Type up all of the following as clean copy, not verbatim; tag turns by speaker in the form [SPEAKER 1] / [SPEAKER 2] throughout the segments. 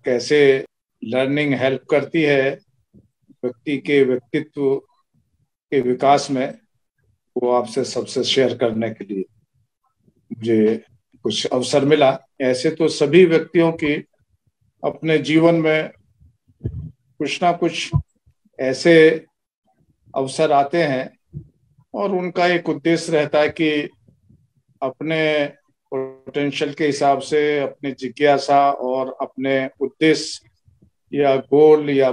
[SPEAKER 1] कैसे learning help करती है व्यक्ति के व्यक्तित्व के विकास में, वो आपसे सबसे शेयर करने के लिए मुझे कुछ अवसर मिला। ऐसे तो सभी व्यक्तियों की अपने जीवन में कुछ ना कुछ ऐसे अवसर आते हैं और उनका एक उद्देश्य रहता है कि अपने पोटेंशियल के हिसाब से अपनी जिज्ञासा और अपने उद्देश्य या गोल या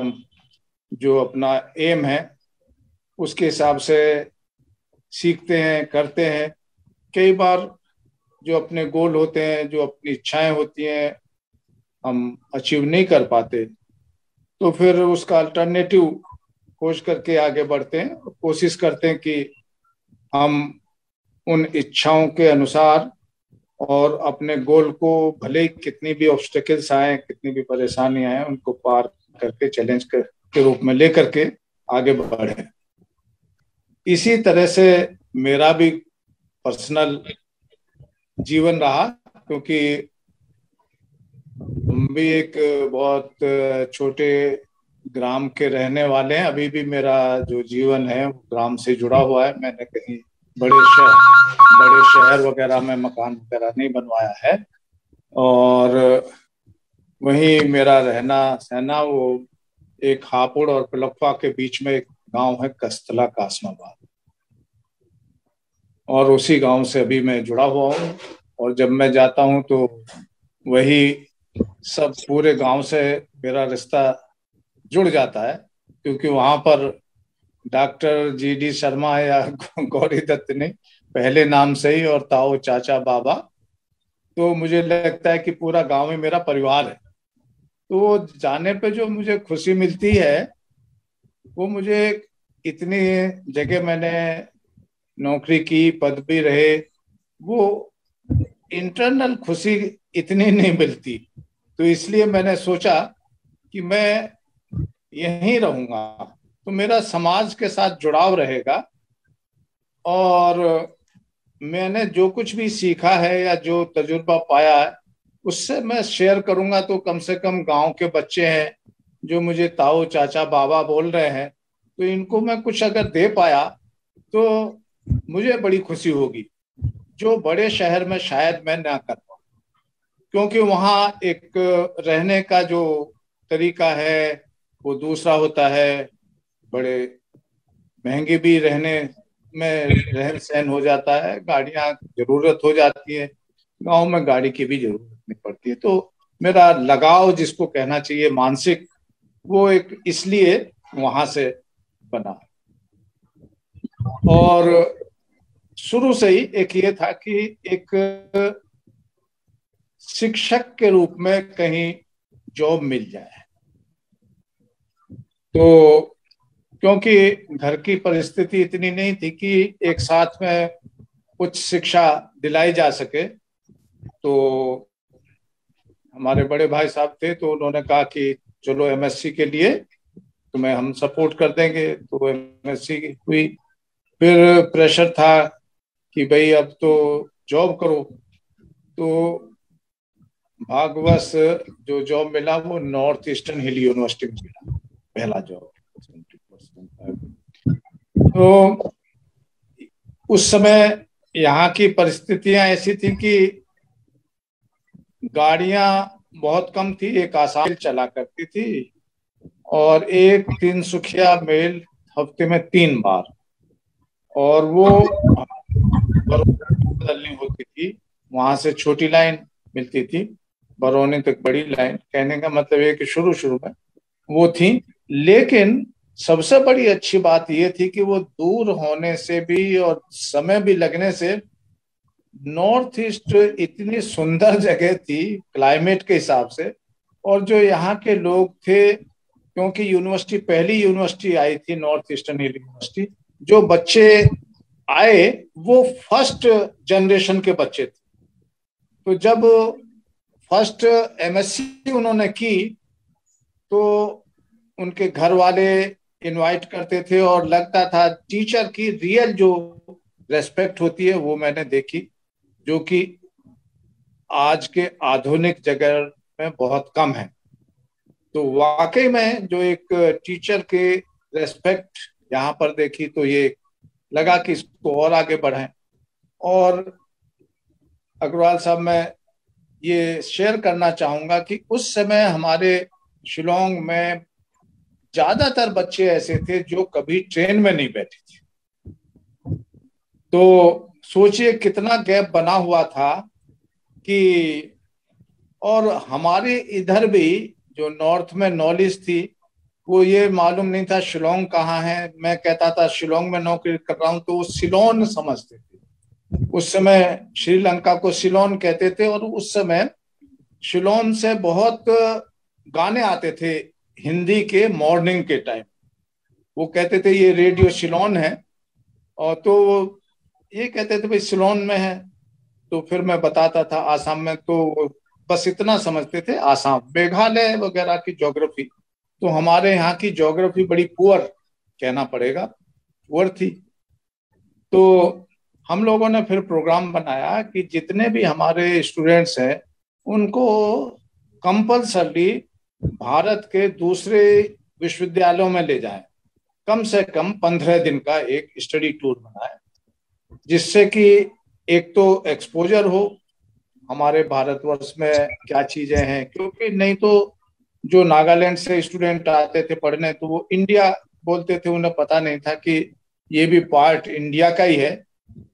[SPEAKER 1] जो अपना एम है उसके हिसाब से सीखते हैं, करते हैं। कई बार जो अपने गोल होते हैं, जो अपनी इच्छाएं होती हैं, हम अचीव नहीं कर पाते, तो फिर उसका अल्टरनेटिव खोज करके आगे बढ़ते हैं और कोशिश करते हैं कि हम उन इच्छाओं के अनुसार और अपने गोल को भले ही कितनी भी ऑब्स्टेकल्स आए, कितनी भी परेशानी आए, उनको पार करके चैलेंज के रूप में लेकर के आगे बढ़े। इसी तरह से मेरा भी पर्सनल जीवन रहा, क्योंकि हम भी एक बहुत छोटे ग्राम के रहने वाले हैं। अभी भी मेरा जो जीवन है वो ग्राम से जुड़ा हुआ है। मैंने कहीं बड़े शहर वगैरह में मकान वगैरह नहीं बनवाया है। और वहीं मेरा रहना सहना वो एक हापुड़ और पिलखवा के बीच में एक गांव है कस्तला कासमाबाद, और उसी गांव से अभी मैं जुड़ा हुआ हूँ। और जब मैं जाता हूँ तो वही सब पूरे गांव से मेरा रिश्ता जुड़ जाता है, क्योंकि वहां पर डॉक्टर जी.डी. शर्मा या गौरी दत्त ने पहले नाम से ही और ताऊ चाचा बाबा, तो मुझे लगता है कि पूरा गांव ही मेरा परिवार है। तो वो जाने पे जो मुझे खुशी मिलती है, वो मुझे इतनी जगह मैंने नौकरी की, पद भी रहे, वो इंटरनल खुशी इतनी नहीं मिलती। तो इसलिए मैंने सोचा कि मैं यहीं रहूंगा तो मेरा समाज के साथ जुड़ाव रहेगा, और मैंने जो कुछ भी सीखा है या जो तजुर्बा पाया है उससे मैं शेयर करूंगा। तो कम से कम गांव के बच्चे हैं जो मुझे ताऊ चाचा बाबा बोल रहे हैं, तो इनको मैं कुछ अगर दे पाया तो मुझे बड़ी खुशी होगी, जो बड़े शहर में शायद मैं ना कर पाऊँ। क्योंकि वहाँ एक रहने का जो तरीका है वो दूसरा होता है, बड़े महंगे भी रहने में रहन सहन हो जाता है, गाड़ियां जरूरत हो जाती है। गांव में गाड़ी की भी जरूरत नहीं पड़ती है। तो मेरा लगाव जिसको कहना चाहिए मानसिक, वो एक इसलिए वहां से बना। और शुरू से ही एक ये था कि एक शिक्षक के रूप में कहीं जॉब मिल जाए। तो क्योंकि घर की परिस्थिति इतनी नहीं थी कि एक साथ में उच्च शिक्षा दिलाई जा सके, तो हमारे बड़े भाई साहब थे, तो उन्होंने कहा कि चलो एमएससी के लिए तुम्हें हम सपोर्ट कर देंगे। तो एमएससी हुई। फिर प्रेशर था कि भाई अब तो जॉब करो। तो भाग्यवश जो जॉब मिला वो नॉर्थ ईस्टर्न हिल यूनिवर्सिटी में मिला, पहला जॉब। तो उस समय यहाँ की परिस्थितियां ऐसी थी कि गाड़ियां बहुत कम थी, एक आसाम चला करती थी और एक तिनसुकिया मेल हफ्ते में 3 बार, और वो बदलनी होती थी। वहां से छोटी लाइन मिलती थी, बरौनी तक बड़ी लाइन। कहने का मतलब है कि शुरू शुरू में वो थी, लेकिन सबसे बड़ी अच्छी बात ये थी कि वो दूर होने से भी और समय भी लगने से नॉर्थ ईस्ट इतनी सुंदर जगह थी क्लाइमेट के हिसाब से। और जो यहाँ के लोग थे, क्योंकि यूनिवर्सिटी पहली यूनिवर्सिटी आई थी नॉर्थ ईस्टर्न हिल यूनिवर्सिटी, जो बच्चे आए वो फर्स्ट जनरेशन के बच्चे थे। तो जब फर्स्ट एमएससी उन्होंने की तो उनके घर वाले इनवाइट करते थे, और लगता था टीचर की रियल जो रेस्पेक्ट होती है वो मैंने देखी, जो कि आज के आधुनिक जगह में बहुत कम है। तो वाकई में जो एक टीचर के रेस्पेक्ट यहाँ पर देखी तो ये लगा कि इसको और आगे बढ़ाएं। और अग्रवाल साहब, मैं ये शेयर करना चाहूंगा कि उस समय हमारे शिलोंग में ज्यादातर बच्चे ऐसे थे जो कभी ट्रेन में नहीं बैठे थे। तो सोचिए कितना गैप बना हुआ था कि, और हमारे इधर भी जो नॉर्थ में नॉलेज थी वो ये मालूम नहीं था शिलोंग कहाँ है। मैं कहता था शिलोंग में नौकरी कर रहा हूँ तो वो सिलोन समझते थे। उस समय श्रीलंका को सिलोन कहते थे, और उस समय शिलोन से बहुत गाने आते थे हिंदी के मॉर्निंग के टाइम। वो कहते थे ये रेडियो सिलोन है, और तो ये कहते थे भाई सिलोन में है। तो फिर मैं बताता था आसाम में, तो बस इतना समझते थे आसाम। मेघालय वगैरह की ज्योग्राफी, तो हमारे यहाँ की ज्योग्राफी बड़ी पुअर कहना पड़ेगा, पुअर थी। तो हम लोगों ने फिर प्रोग्राम बनाया कि जितने भी हमारे स्टूडेंट्स हैं उनको कंपल्सरली भारत के दूसरे विश्वविद्यालयों में ले जाएं। कम से कम 15 दिन का एक स्टडी टूर बनाए, जिससे कि एक तो एक्सपोजर हो हमारे भारतवर्ष में क्या चीजें हैं। क्योंकि नहीं तो जो नागालैंड से स्टूडेंट आते थे पढ़ने तो वो इंडिया बोलते थे, उन्हें पता नहीं था कि ये भी पार्ट इंडिया का ही है।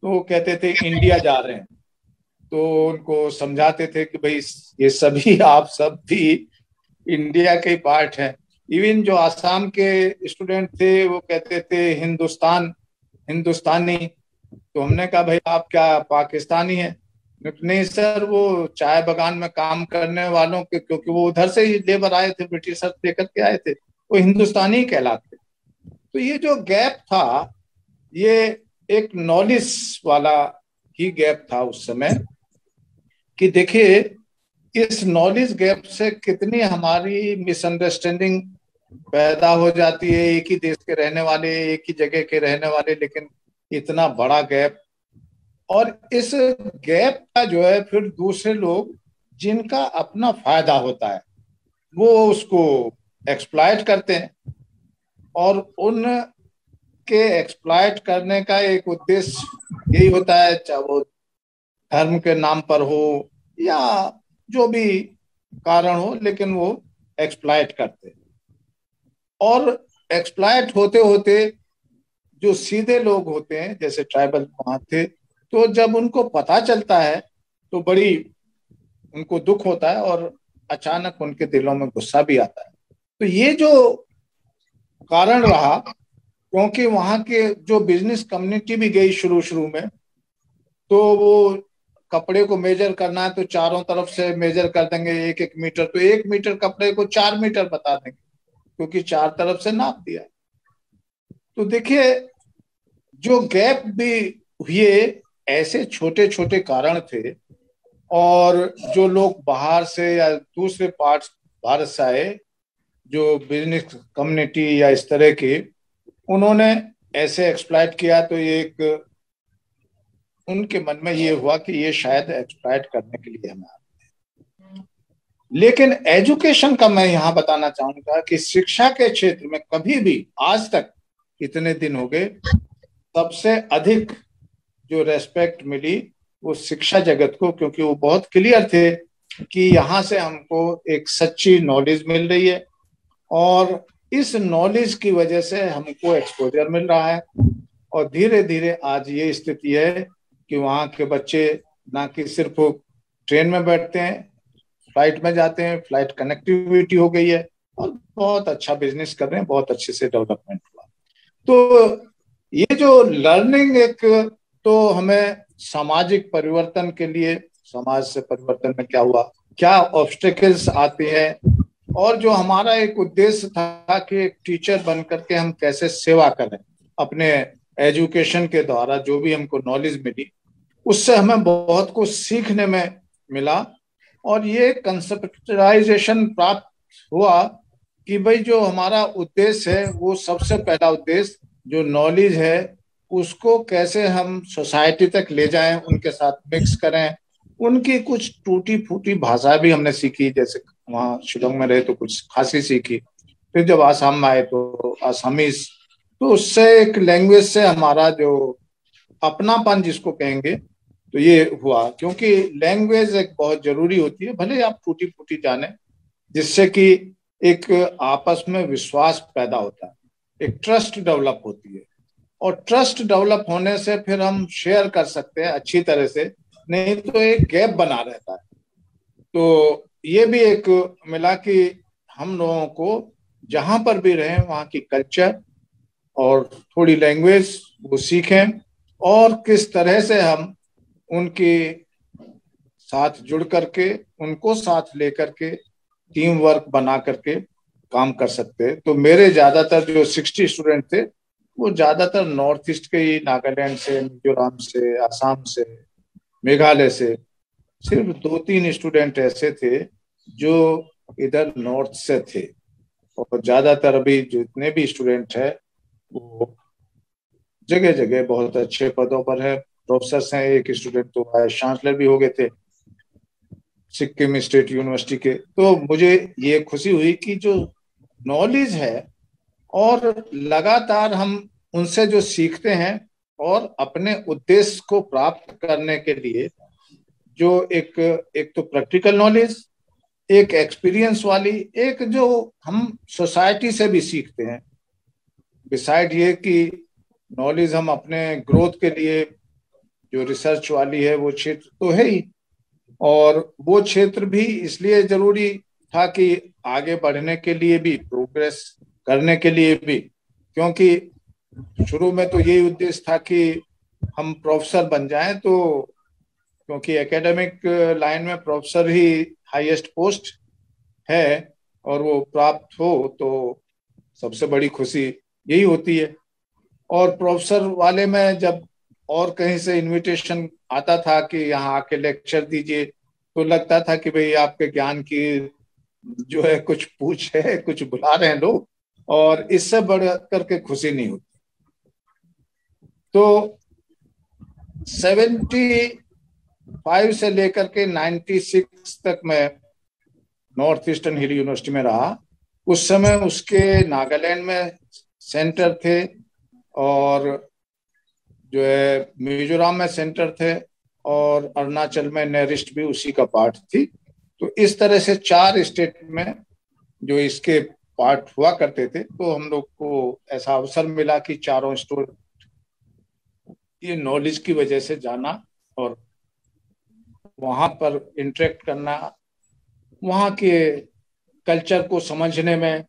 [SPEAKER 1] तो वो कहते थे इंडिया जा रहे हैं। तो उनको समझाते थे कि भाई ये सभी आप सब भी इंडिया के पार्ट हैं। इवन जो आसाम के स्टूडेंट थे वो कहते थे हिंदुस्तान, हिंदुस्तानी। तो हमने कहा भाई आप क्या पाकिस्तानी हैं? नहीं सर, वो चाय बगान में काम करने वालों के, क्योंकि वो उधर से ही लेबर आए थे, ब्रिटिशर्स लेकर के आए थे, वो हिंदुस्तानी कहलाते। तो ये जो गैप था ये एक नॉलेज वाला ही गैप था उस समय। कि देखिए इस नॉलेज गैप से कितनी हमारी मिसअंडरस्टैंडिंग पैदा हो जाती है। एक ही देश के रहने वाले, एक ही जगह के रहने वाले, लेकिन इतना बड़ा गैप। और इस गैप का जो है फिर दूसरे लोग जिनका अपना फायदा होता है वो उसको एक्सप्लॉइट करते हैं। और उनके एक्सप्लॉइट करने का एक उद्देश्य यही होता है, चाहे वो धर्म के नाम पर हो या जो भी कारण हो, लेकिन वो एक्सप्लॉइट करते हैं। और एक्सप्लॉइट होते होते जो सीधे लोग होते हैं जैसे ट्राइबल वहां थे, तो जब उनको पता चलता है तो बड़ी उनको दुख होता है, और अचानक उनके दिलों में गुस्सा भी आता है। तो ये जो कारण रहा, क्योंकि वहां के जो बिजनेस कम्युनिटी भी गई शुरू शुरू में, तो वो कपड़े को मेजर करना है तो चारों तरफ से मेजर कर देंगे 1-1 मीटर, तो 1 मीटर कपड़े को 4 मीटर बता देंगे क्योंकि चार तरफ से नाप दिया। तो देखिए जो गैप भी हुए ऐसे छोटे छोटे कारण थे। और जो लोग बाहर से या दूसरे पार्ट्स भारत से आए, जो बिजनेस कम्युनिटी या इस तरह के, उन्होंने ऐसे एक्सप्लॉइट किया। तो ये एक उनके मन में ये हुआ कि ये शायद एक्सप्लॉइट करने के लिए हमें आते हैं। लेकिन एजुकेशन का मैं यहाँ बताना चाहूंगा कि शिक्षा के क्षेत्र में कभी भी आज तक, इतने दिन हो गए, सबसे अधिक जो रेस्पेक्ट मिली वो शिक्षा जगत को, क्योंकि वो बहुत क्लियर थे कि यहाँ से हमको एक सच्ची नॉलेज मिल रही है, और इस नॉलेज की वजह से हमको एक्सपोजर मिल रहा है। और धीरे धीरे आज ये स्थिति है कि वहाँ के बच्चे ना कि सिर्फ ट्रेन में बैठते हैं, फ्लाइट में जाते हैं, फ्लाइट कनेक्टिविटी हो गई है, और बहुत अच्छा बिजनेस कर रहे हैं, बहुत अच्छे से डेवलपमेंट हुआ। तो ये जो लर्निंग एक, तो हमें सामाजिक परिवर्तन के लिए, समाज से परिवर्तन में क्या हुआ, क्या ऑब्स्टेकल्स आते हैं, और जो हमारा एक उद्देश्य था कि एक टीचर बन करके हम कैसे सेवा करें अपने एजुकेशन के द्वारा, जो भी हमको नॉलेज मिली उससे हमें बहुत कुछ सीखने में मिला। और ये कंसेप्चुलाइजेशन प्राप्त हुआ कि भाई जो हमारा उद्देश्य है वो सबसे पहला उद्देश्य जो नॉलेज है उसको कैसे हम सोसाइटी तक ले जाएं, उनके साथ मिक्स करें। उनकी कुछ टूटी फूटी भाषा भी हमने सीखी, जैसे वहाँ शिलोंग में रहे तो कुछ खासी सीखी। फिर जब आसाम में आए तो आसामीज, तो उससे एक लैंग्वेज से हमारा जो अपनापन जिसको कहेंगे तो ये हुआ, क्योंकि लैंग्वेज एक बहुत जरूरी होती है, भले आप टूटी फूटी जाने, जिससे कि एक आपस में विश्वास पैदा होता है, एक ट्रस्ट डेवलप होती है, और ट्रस्ट डेवलप होने से फिर हम शेयर कर सकते हैं अच्छी तरह से, नहीं तो एक गैप बना रहता है। तो ये भी एक मिला कि हम लोगों को जहां पर भी रहें वहां की कल्चर और थोड़ी लैंग्वेज वो सीखें, और किस तरह से हम उनके साथ जुड़ करके, उनको साथ लेकर के टीम वर्क बना करके काम कर सकते हैं। तो मेरे ज्यादातर जो 60 स्टूडेंट थे वो ज्यादातर नॉर्थ ईस्ट के ही, नागालैंड से, मिजोरम से, आसाम से, मेघालय से। सिर्फ 2-3 स्टूडेंट ऐसे थे जो इधर नॉर्थ से थे, और ज्यादातर अभी जितने भी स्टूडेंट हैं वो जगह जगह बहुत अच्छे पदों पर है, प्रोफेसर हैं। एक स्टूडेंट तो वाइस चांसलर भी हो गए थे सिक्किम स्टेट यूनिवर्सिटी के। तो मुझे ये खुशी हुई कि जो नॉलेज है, और लगातार हम उनसे जो सीखते हैं, और अपने उद्देश्य को प्राप्त करने के लिए जो एक एक तो प्रैक्टिकल नॉलेज, एक एक्सपीरियंस वाली, एक जो हम सोसाइटी से भी सीखते हैं। बिसाइड ये कि नॉलेज हम अपने ग्रोथ के लिए, जो रिसर्च वाली है वो क्षेत्र तो है ही, और वो क्षेत्र भी इसलिए जरूरी था कि आगे बढ़ने के लिए भी, प्रोग्रेस करने के लिए भी, क्योंकि शुरू में तो यही उद्देश्य था कि हम प्रोफेसर बन जाएं, तो क्योंकि एकेडमिक लाइन में प्रोफेसर ही हाईएस्ट पोस्ट है, और वो प्राप्त हो तो सबसे बड़ी खुशी यही होती है। और प्रोफेसर वाले में जब और कहीं से इनविटेशन आता था कि यहाँ आके लेक्चर दीजिए, तो लगता था कि भाई आपके ज्ञान की जो है कुछ पूछ है, कुछ बुला रहे हैं लोग, और इससे बढ़ करके खुशी नहीं होती। तो 75 से लेकर के 96 तक मैं नॉर्थ ईस्टर्न हिल यूनिवर्सिटी में रहा। उस समय उसके नागालैंड में सेंटर थे, और जो है मिजोरम में सेंटर थे, और अरुणाचल में नेरिस्ट भी उसी का पार्ट थी। तो इस तरह से 4 स्टेट में जो इसके पार्ट हुआ करते थे, तो हम लोग को ऐसा अवसर मिला कि चारों स्टोर ये नॉलेज की वजह से जाना, और वहां पर इंटरेक्ट करना, वहां के कल्चर को समझने में,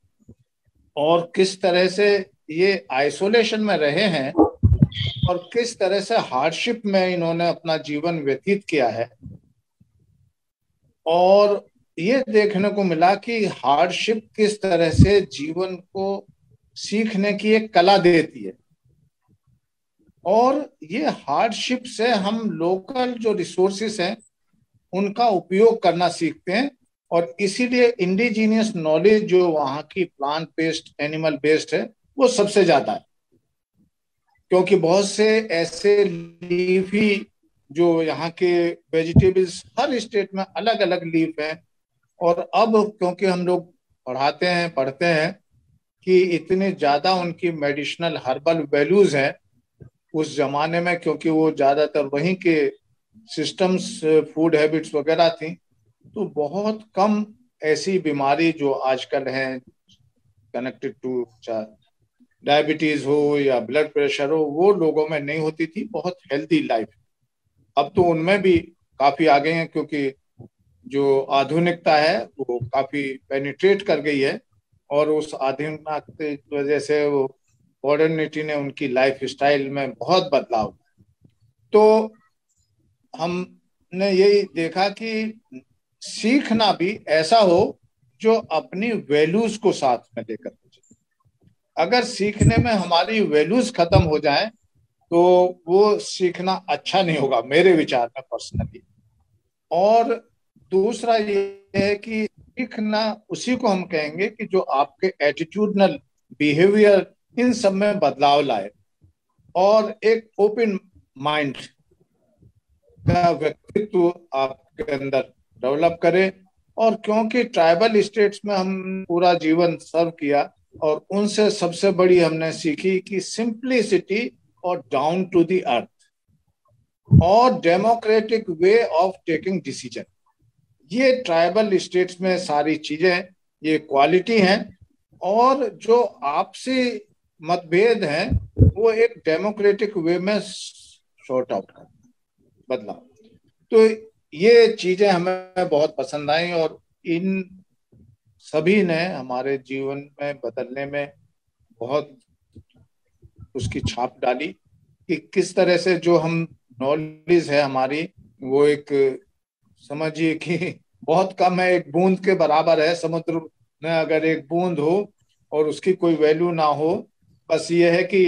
[SPEAKER 1] और किस तरह से ये आइसोलेशन में रहे हैं, और किस तरह से हार्डशिप में इन्होंने अपना जीवन व्यतीत किया है। और ये देखने को मिला कि हार्डशिप किस तरह से जीवन को सीखने की एक कला देती है, और ये हार्डशिप से हम लोकल जो रिसोर्सेस हैं उनका उपयोग करना सीखते हैं। और इसीलिए इंडिजीनियस नॉलेज जो वहाँ की प्लांट बेस्ड, एनिमल बेस्ड है, वो सबसे ज्यादा है, क्योंकि बहुत से ऐसे लीफी जो यहाँ के वेजिटेबल्स, हर स्टेट में अलग अलग लीफ हैं। और अब क्योंकि हम लोग पढ़ाते हैं, पढ़ते हैं कि इतने ज्यादा उनकी मेडिसिनल हर्बल वैल्यूज हैं, उस जमाने में क्योंकि वो ज्यादातर वहीं के सिस्टम्स, फूड हैबिट्स वगैरह थी, तो बहुत कम ऐसी बीमारी जो आजकल है कनेक्टेड टू डायबिटीज हो या ब्लड प्रेशर हो, वो लोगों में नहीं होती थी। बहुत हेल्दी लाइफ। अब तो उनमें भी काफी आगे हैं, क्योंकि जो आधुनिकता है वो काफी पेनिट्रेट कर गई है, और उस आधुनिकता की वजह से वो मॉडर्निटी ने उनकी लाइफ स्टाइल में बहुत बदलाव। तो हमने यही देखा कि सीखना भी ऐसा हो जो अपनी वैल्यूज को साथ में लेकर चले। अगर सीखने में हमारी वैल्यूज खत्म हो जाए तो वो सीखना अच्छा नहीं होगा, मेरे विचार में पर्सनली। और दूसरा ये है कि सीखना उसी को हम कहेंगे कि जो आपके एटीट्यूडनल बिहेवियर, इन सब में बदलाव लाए, और एक ओपन माइंड का व्यक्तित्व आपके अंदर डेवलप करे, और क्योंकि ट्राइबल स्टेट्स में हम पूरा जीवन सर्व किया और उनसे सबसे बड़ी हमने सीखी कि सिंप्लिसिटी और डाउन टू द अर्थ और democratic way of taking decision, ये ट्राइबल स्टेट्स में सारी चीजें ये क्वालिटी हैं। और जो आपसी मतभेद हैं वो एक डेमोक्रेटिक वे में सॉर्ट आउट कर बदलाव। तो ये चीजें हमें बहुत पसंद आई और इन सभी ने हमारे जीवन में बदलने में बहुत उसकी छाप डाली कि किस तरह से जो हम नॉलेज है हमारी वो एक समझिए कि बहुत कम है, एक बूंद के बराबर है। समुद्र में अगर एक बूंद हो और उसकी कोई वैल्यू ना हो, बस ये है कि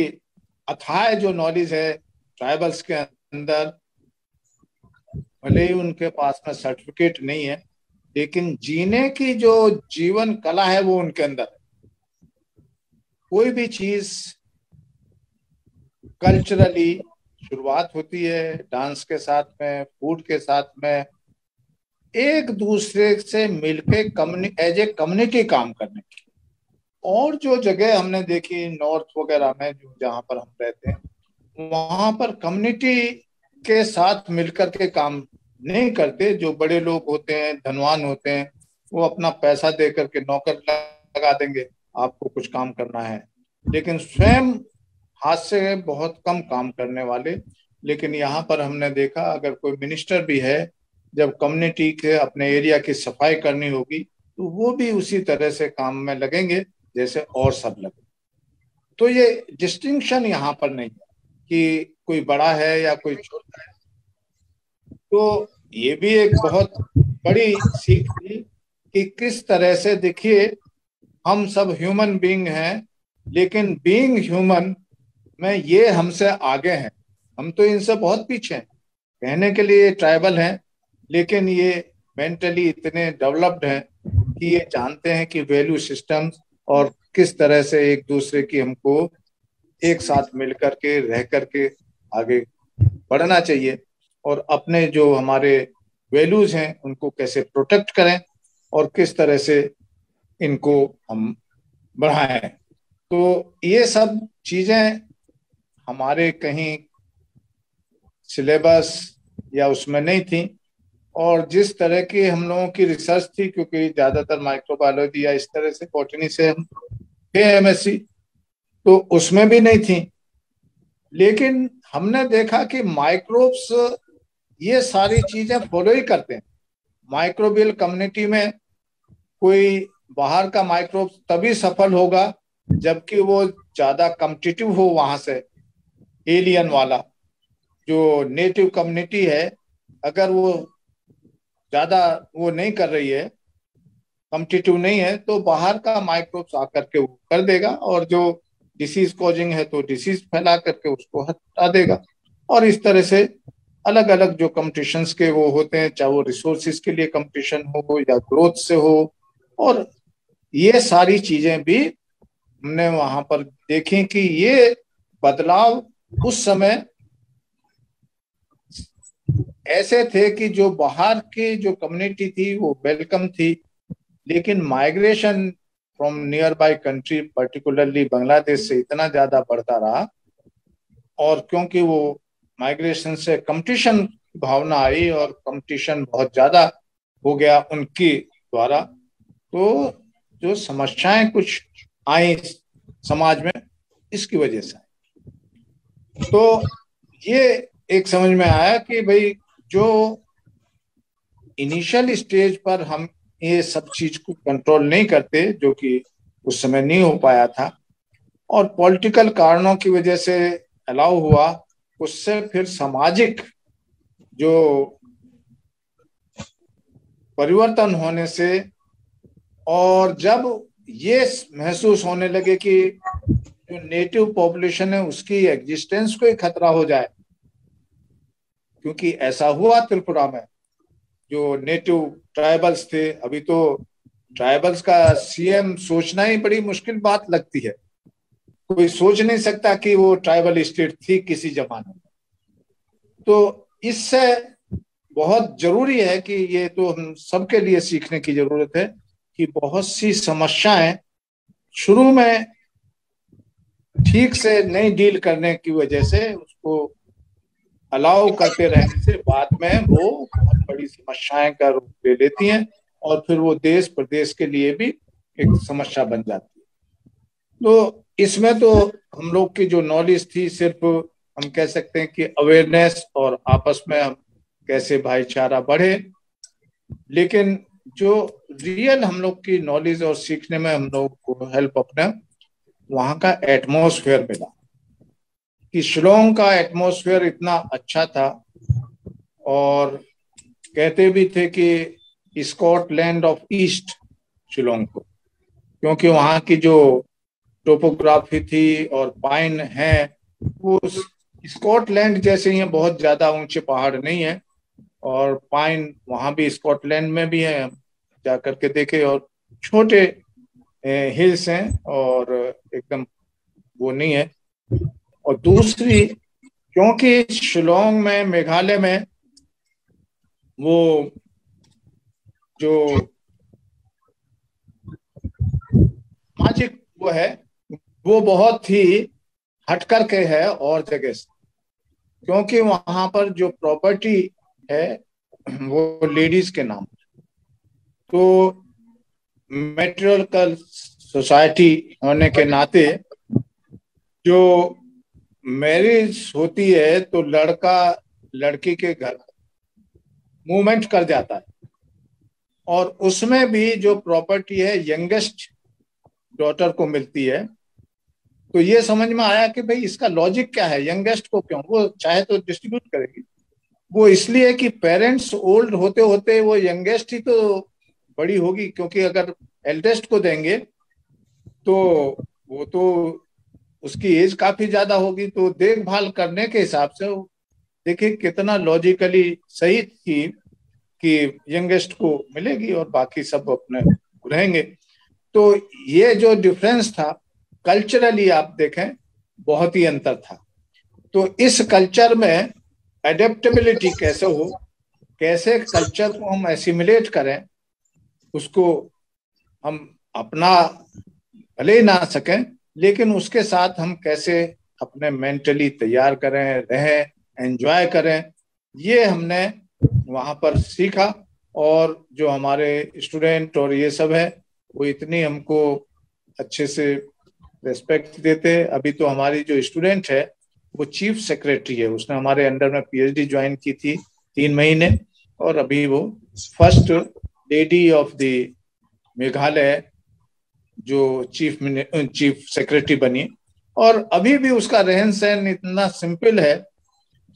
[SPEAKER 1] अथाह जो नॉलेज है ट्राइबल्स के अंदर, भले ही उनके पास में सर्टिफिकेट नहीं है लेकिन जीने की जो जीवन कला है वो उनके अंदर है। कोई भी चीज कल्चरली शुरुआत होती है डांस के साथ में, फूड के साथ में, एक दूसरे से मिलके एज ए कम्युनिटी काम करने की। और जो जगह हमने देखी नॉर्थ वगैरह में जो जहाँ पर हम रहते हैं वहां पर कम्युनिटी के साथ मिलकर के काम नहीं करते। जो बड़े लोग होते हैं, धनवान होते हैं, वो अपना पैसा दे करके नौकर लगा देंगे आपको कुछ काम करना है, लेकिन स्वयं हाथ से बहुत कम काम करने वाले। लेकिन यहाँ पर हमने देखा अगर कोई मिनिस्टर भी है, जब कम्युनिटी के अपने एरिया की सफाई करनी होगी तो वो भी उसी तरह से काम में लगेंगे जैसे और सब लगे। तो ये डिस्टिंक्शन यहाँ पर नहीं है कि कोई बड़ा है या कोई छोटा है। तो ये भी एक बहुत बड़ी सीख थी कि किस तरह से देखिए हम सब ह्यूमन बीइंग हैं, लेकिन बीइंग ह्यूमन में ये हमसे आगे हैं, हम तो इनसे बहुत पीछे हैं। कहने के लिए ट्राइबल हैं लेकिन ये मेंटली इतने डेवलप्ड हैं कि ये जानते हैं कि वैल्यू सिस्टम्स और किस तरह से एक दूसरे की हमको एक साथ मिलकर के रह करके आगे बढ़ना चाहिए और अपने जो हमारे वैल्यूज हैं उनको कैसे प्रोटेक्ट करें और किस तरह से इनको हम बढ़ाएं। तो ये सब चीजें हमारे कहीं सिलेबस या उसमें नहीं थी। और जिस तरह की हम लोगों की रिसर्च थी, क्योंकि ज्यादातर माइक्रोबायोलॉजी या इस तरह से बॉटनी से हम थे एमएससी, तो उसमें भी नहीं थी। लेकिन हमने देखा कि माइक्रोब्स ये सारी चीजें फॉलो ही करते हैं। माइक्रोबियल कम्युनिटी में कोई बाहर का माइक्रोब तभी सफल होगा जबकि वो ज्यादा कम्पिटिटिव हो वहां से, एलियन वाला। जो नेटिव कम्युनिटी है अगर वो ज्यादा वो नहीं कर रही है, कम्पिटिटिव नहीं है, तो बाहर का माइक्रोब्स आकर के वो कर देगा और जो डिसीज कॉजिंग है तो डिसीज फैला करके उसको हटा देगा। और इस तरह से अलग अलग जो कंपटीशंस के वो होते हैं, चाहे वो रिसोर्सेज के लिए कंपटीशन हो या ग्रोथ से हो, और ये सारी चीजें भी हमने वहां पर देखी कि ये बदलाव उस समय ऐसे थे कि जो बाहर की जो कम्युनिटी थी वो वेलकम थी, लेकिन migration from near by country particularly Bangladesh से इतना ज्यादा बढ़ता रहा। और क्योंकि वो माइग्रेशन से कंपटीशन भावना आई और कंपटीशन बहुत ज्यादा हो गया उनकी द्वारा, तो जो समस्याएं कुछ आई समाज में इसकी वजह से। तो ये एक समझ में आया कि भाई जो इनिशियल स्टेज पर हम ये सब चीज को कंट्रोल नहीं करते, जो कि उस समय नहीं हो पाया था, और पॉलिटिकल कारणों की वजह से अलाउ हुआ, उससे फिर सामाजिक जो परिवर्तन होने से, और जब ये महसूस होने लगे कि जो नेटिव पॉपुलेशन है उसकी एग्जिस्टेंस को ही खतरा हो जाए, क्योंकि ऐसा हुआ त्रिपुरा में जो नेटिव ट्राइबल्स थे। अभी तो ट्राइबल्स का सीएम सोचना ही बड़ी मुश्किल बात लगती है, कोई सोच नहीं सकता कि वो ट्राइबल स्टेट थी किसी जमाने में। तो इससे बहुत जरूरी है कि ये तो हम सबके लिए सीखने की जरूरत है कि बहुत सी समस्याएं शुरू में ठीक से नहीं डील करने की वजह से, उसको अलाउ करते रहने से बाद में वो बहुत बड़ी समस्याएं का रूप ले लेती हैं और फिर वो देश प्रदेश के लिए भी एक समस्या बन जाती है। तो इसमें तो हम लोग की जो नॉलेज थी, सिर्फ हम कह सकते हैं कि अवेयरनेस और आपस में हम कैसे भाईचारा बढ़े, लेकिन जो रियल हम लोग की नॉलेज और सीखने में हम लोग को हेल्प अपने वहाँ का एटमॉस्फेयर मिला कि शिलोंग का एटमॉस्फेयर इतना अच्छा था। और कहते भी थे कि स्कॉटलैंड ऑफ ईस्ट शिलोंग को, क्योंकि वहाँ की जो टोपोग्राफी थी और पाइन है वो स्कॉटलैंड जैसे ही है, बहुत ज्यादा ऊंचे पहाड़ नहीं है। और पाइन वहाँ भी स्कॉटलैंड में भी है, जा करके देखे, और छोटे हिल्स हैं और एकदम वो नहीं है। और दूसरी, क्योंकि शिलोंग में, मेघालय में वो जो सामाजिक वो है वो बहुत ही हटकर के है और जगह से, क्योंकि वहां पर जो प्रॉपर्टी है वो लेडीज के नाम। तो मैट्रियोर्कल सोसाइटी होने के नाते जो मैरिज होती है तो लड़का लड़की के घर मूवमेंट कर जाता है, और उसमें भी जो प्रॉपर्टी है यंगेस्ट डॉटर को मिलती है। तो ये समझ में आया कि भाई इसका लॉजिक क्या है, यंगेस्ट को क्यों, वो चाहे तो डिस्ट्रीब्यूट करेगी। वो इसलिए कि पेरेंट्स ओल्ड होते होते वो यंगेस्ट ही तो बड़ी होगी, क्योंकि अगर एल्डेस्ट को देंगे तो वो तो उसकी एज काफी ज्यादा होगी, तो देखभाल करने के हिसाब से देखिए कितना लॉजिकली सही थी कि यंगेस्ट को मिलेगी और बाकी सब अपने रहेंगे। तो ये जो डिफरेंस था कल्चरली आप देखें बहुत ही अंतर था। तो इस कल्चर में एडेप्टेबिलिटी कैसे हो, कैसे कल्चर को हम एसिमिलेट करें, उसको हम अपना भले ही ना सकें लेकिन उसके साथ हम कैसे अपने मेंटली तैयार करें, रहें, एंजॉय करें, ये हमने वहाँ पर सीखा। और जो हमारे स्टूडेंट और ये सब है वो इतनी हमको अच्छे से रेस्पेक्ट देते हैं। अभी तो हमारी जो स्टूडेंट है वो चीफ सेक्रेटरी है, उसने हमारे अंडर में पीएचडी ज्वाइन की थी 3 महीने, और अभी वो first lady of the Meghalaya जो चीफ सेक्रेटरी बनी। और अभी भी उसका रहन सहन इतना सिंपल है।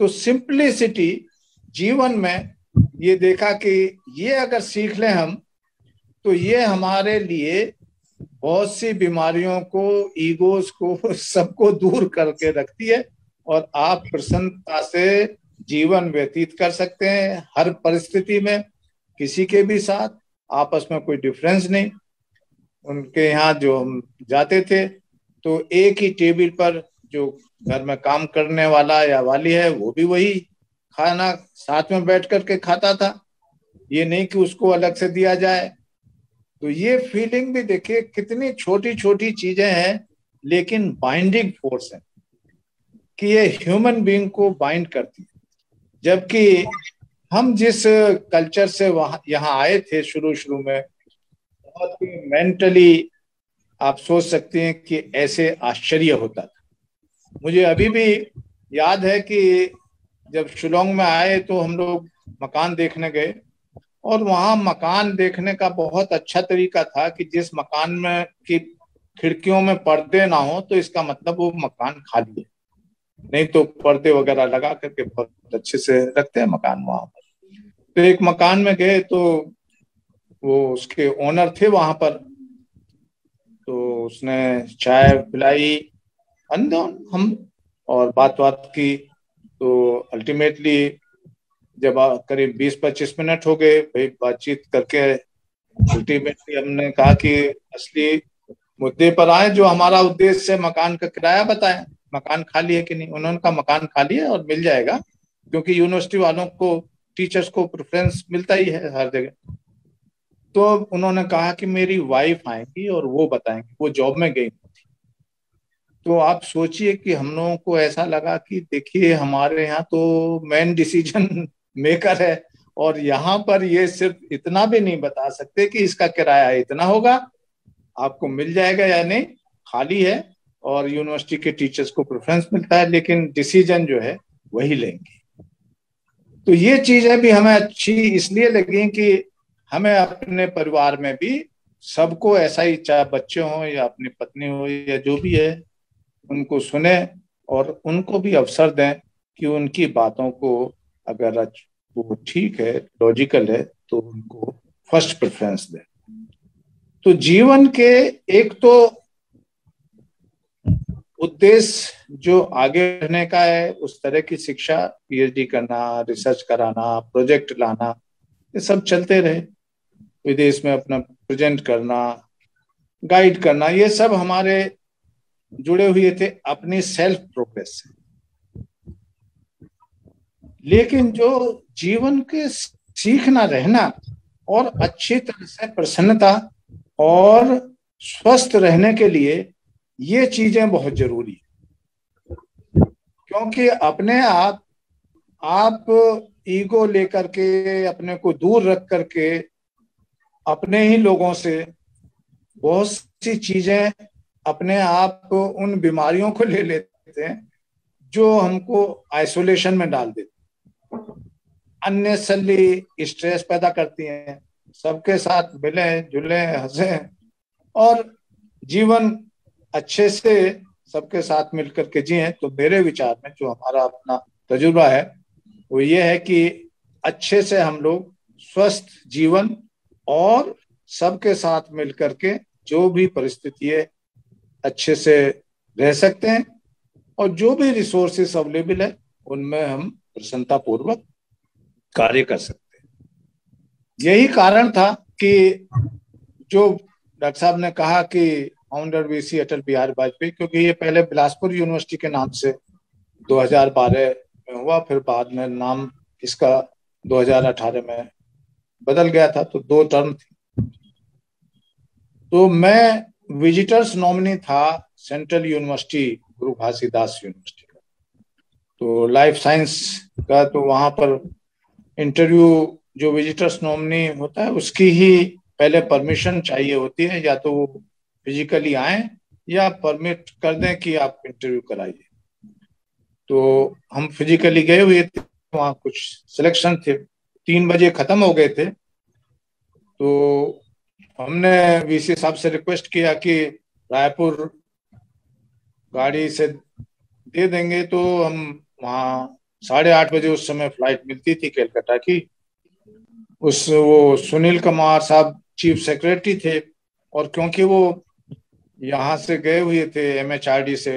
[SPEAKER 1] तो सिंपलिसिटी जीवन में ये देखा कि ये अगर सीख लें हम तो ये हमारे लिए बहुत सी बीमारियों को, ईगोस को, सबको दूर करके रखती है, और आप प्रसन्नता से जीवन व्यतीत कर सकते हैं हर परिस्थिति में, किसी के भी साथ आपस में कोई डिफरेंस नहीं। उनके यहाँ जो हम जाते थे तो एक ही टेबल पर जो घर में काम करने वाला या वाली है वो भी वही खाना साथ में बैठ करके खाता था, ये नहीं कि उसको अलग से दिया जाए। तो ये फीलिंग भी देखिए कितनी छोटी छोटी चीजें हैं लेकिन बाइंडिंग फोर्स है कि ये ह्यूमन बीइंग को बाइंड करती है। जबकि हम जिस कल्चर से वहां यहाँ आए थे शुरू शुरू में, बहुत ही मेंटली आप सोच सकते हैं कि ऐसे आश्चर्य होता था। मुझे अभी भी याद है कि जब शिलोंग में आए तो हम लोग मकान देखने गए, और वहां मकान देखने का बहुत अच्छा तरीका था कि जिस मकान में की खिड़कियों में पर्दे ना हो तो इसका मतलब वो मकान खाली है, नहीं तो पर्दे वगैरह लगा करके बहुत अच्छे से रखते हैं मकान वहां पर। तो एक मकान में गए तो वो उसके ओनर थे वहां पर, तो उसने चाय पिलाई, अंदर हम और बात बात की। तो अल्टीमेटली जब करीब 20-25 मिनट हो गए भाई बातचीत करके, अल्टीमेटली हमने कहा कि असली मुद्दे पर आए, जो हमारा उद्देश्य है, मकान का किराया बताएं, मकान खाली है कि नहीं। उन्होंने कहा मकान खाली है और मिल जाएगा, क्योंकि यूनिवर्सिटी वालों को टीचर्स को प्रेफरेंस मिलता ही है हर जगह। तो उन्होंने कहा कि मेरी वाइफ आएंगी और वो बताएंगी, वो जॉब में गई। तो आप सोचिए कि हम लोगों को ऐसा लगा कि देखिए हमारे यहाँ तो मेन डिसीजन मेकर है, और यहाँ पर ये सिर्फ इतना भी नहीं बता सकते कि इसका किराया इतना होगा, आपको मिल जाएगा या नहीं, खाली है। और यूनिवर्सिटी के टीचर्स को प्रेफरेंस मिलता है, लेकिन डिसीजन जो है वही लेंगे। तो ये चीजें भी हमें अच्छी इसलिए लगी कि हमें अपने परिवार में भी सबको ऐसा ही, चाहे बच्चे हों या अपनी पत्नी हो या जो भी है, उनको सुने और उनको भी अवसर दें कि उनकी बातों को अगर वो ठीक है, लॉजिकल है, तो उनको फर्स्ट प्रेफरेंस दें। तो जीवन के एक तो उद्देश्य जो आगे बढ़ने का है, उस तरह की शिक्षा, पीएचडी करना, रिसर्च कराना, प्रोजेक्ट लाना, ये सब चलते रहे। विदेश में अपना प्रेजेंट करना, गाइड करना, ये सब हमारे जुड़े हुए थे अपनी सेल्फ प्रोग्रेस से। लेकिन जो जीवन के सीखना, रहना और अच्छी तरह से प्रसन्नता और स्वस्थ रहने के लिए ये चीजें बहुत जरूरी है। क्योंकि अपने आप ईगो लेकर के, अपने को दूर रख करके, अपने ही लोगों से बहुत सी चीजें अपने आप को, उन बीमारियों को ले लेते हैं जो हमको आइसोलेशन में डाल देते, अननेसेसरी स्ट्रेस पैदा करती हैं। सबके साथ मिले जुले, हंसे और जीवन अच्छे से सबके साथ मिलकर के जिए। तो मेरे विचार में जो हमारा अपना तजुर्बा है वो ये है कि अच्छे से हम लोग स्वस्थ जीवन और सबके साथ मिलकर के जो भी परिस्थिति है अच्छे से रह सकते हैं, और जो भी रिसोर्सेस अवेलेबल है उनमें हम प्रसन्नता पूर्वक कार्य कर सकते हैं। यही कारण था कि जो डॉक्टर साहब ने कहा कि फाउंडर वीसी अटल बिहारी वाजपेयी, क्योंकि ये पहले बिलासपुर यूनिवर्सिटी के नाम से 2012 में हुआ, फिर बाद में नाम इसका 2018 में बदल गया था, तो 2 टर्म थी। तो मैं विजिटर्स नॉमिनी था सेंट्रल यूनिवर्सिटी गुरु घासीदास यूनिवर्सिटी का। तो लाइफ साइंस का, तो वहां पर इंटरव्यू जो विजिटर्स नॉमिनी होता है उसकी ही पहले परमिशन चाहिए होती है, या तो वो फिजिकली आए या परमिट कर दें कि आप इंटरव्यू कराइए। तो हम फिजिकली गए हुए थे, वहाँ कुछ सिलेक्शन थे, 3 बजे खत्म हो गए थे। तो हमने वीसी साहब से रिक्वेस्ट किया कि रायपुर गाड़ी से दे देंगे, तो हम वहाँ 8:30 बजे उस समय फ्लाइट मिलती थी कलकत्ता की। वो सुनील कुमार साहब चीफ सेक्रेटरी थे, और क्योंकि वो यहाँ से गए हुए थे एमएचआरडी से,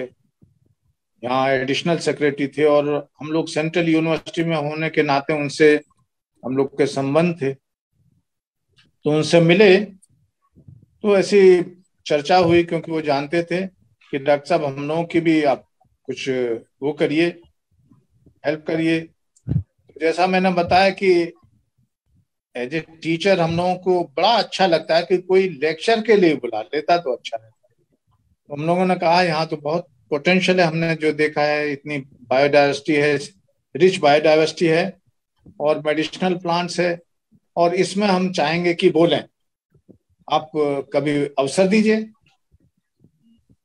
[SPEAKER 1] यहाँ एडिशनल सेक्रेटरी थे, और हम लोग सेंट्रल यूनिवर्सिटी में होने के नाते उनसे हम लोग के संबंध थे, तो उनसे मिले। तो ऐसी चर्चा हुई, क्योंकि वो जानते थे कि डॉक्टर साहब हम लोगों की भी आप कुछ वो करिए, हेल्प करिए। तो जैसा मैंने बताया कि एज ए टीचर हम लोगों को बड़ा अच्छा लगता है कि कोई लेक्चर के लिए बुला लेता तो अच्छा रहता। तो हम लोगों ने कहा यहाँ तो बहुत पोटेंशियल है, हमने जो देखा है इतनी बायोडाइवर्सिटी है, रिच बायोडाइवर्सिटी है और मेडिसिनल प्लांट्स है, और इसमें हम चाहेंगे कि बोलें, आप कभी अवसर दीजिए।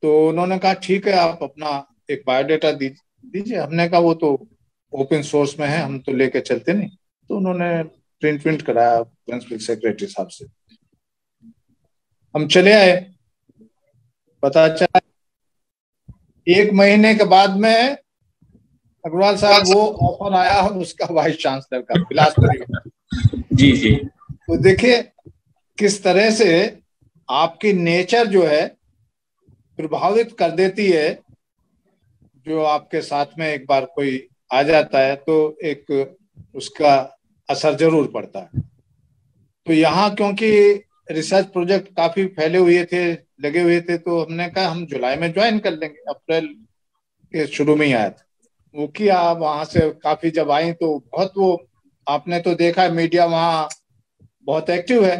[SPEAKER 1] तो उन्होंने कहा ठीक है, आप अपना एक बायोडाटा दीजिए। हमने कहा वो तो ओपन सोर्स में है, हम तो लेके चलते नहीं। तो उन्होंने प्रिंट कराया प्रिंसिपल सेक्रेटरी साहब से, हम चले आए। पता चला 1 महीने के बाद में अग्रवाल साहब वो ऑफर आया उसका वाइस चांसलर का बिलासपुर।
[SPEAKER 2] जी जी।
[SPEAKER 1] तो देखिए किस तरह से आपकी नेचर जो है प्रभावित कर देती है। जो आपके साथ में एक बार कोई आ जाता है तो एक उसका असर जरूर पड़ता है। तो यहाँ क्योंकि रिसर्च प्रोजेक्ट काफी फैले हुए थे, लगे हुए थे, तो हमने कहा हम जुलाई में ज्वाइन कर लेंगे। अप्रैल के शुरू में ही आया था वो किया। वहां से काफी जब आई तो बहुत वो आपने तो देखा है मीडिया वहाँ बहुत एक्टिव है।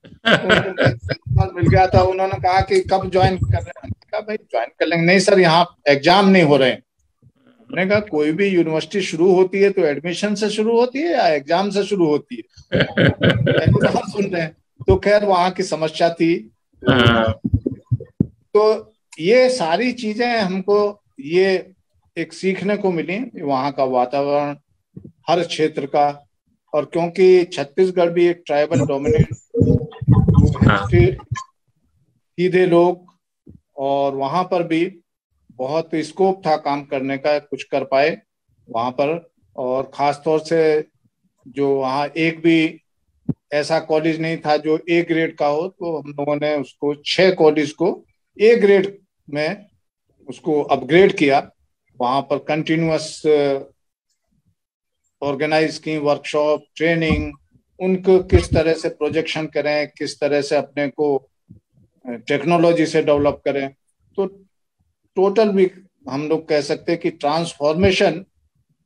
[SPEAKER 1] उनको मिल गया था, उन्होंने कहा कि कब ज्वाइन कर रहे हैं। हमने कहा भाई ज्वाइन कर लेंगे। नहीं सर, यहाँ एग्जाम नहीं हो रहे हैं। हमने कहा कोई भी यूनिवर्सिटी शुरू होती है तो एडमिशन से शुरू होती है या एग्जाम से शुरू होती है? पहली बार सुन रहे हैं। तो खैर वहाँ की समस्या थी। तो ये सारी चीजें हमको ये एक सीखने को मिली, वहाँ का वातावरण, हर क्षेत्र का। और क्योंकि छत्तीसगढ़ भी एक ट्राइबल डोमिनेट स्टेट, सीधे लोग, और वहां पर भी बहुत स्कोप था काम करने का, कुछ कर पाए वहां पर। और खास तौर से जो वहाँ एक भी ऐसा कॉलेज नहीं था जो ए ग्रेड का हो, तो हम लोगों ने उसको 6 कॉलेज को ए ग्रेड में उसको अपग्रेड किया। वहां पर कंटिन्यूअस ऑर्गेनाइज की वर्कशॉप, ट्रेनिंग, उनको किस तरह से प्रोजेक्शन करें, किस तरह से अपने को टेक्नोलॉजी से डेवलप करें। तो टोटल भी हम लोग कह सकते हैं कि ट्रांसफॉर्मेशन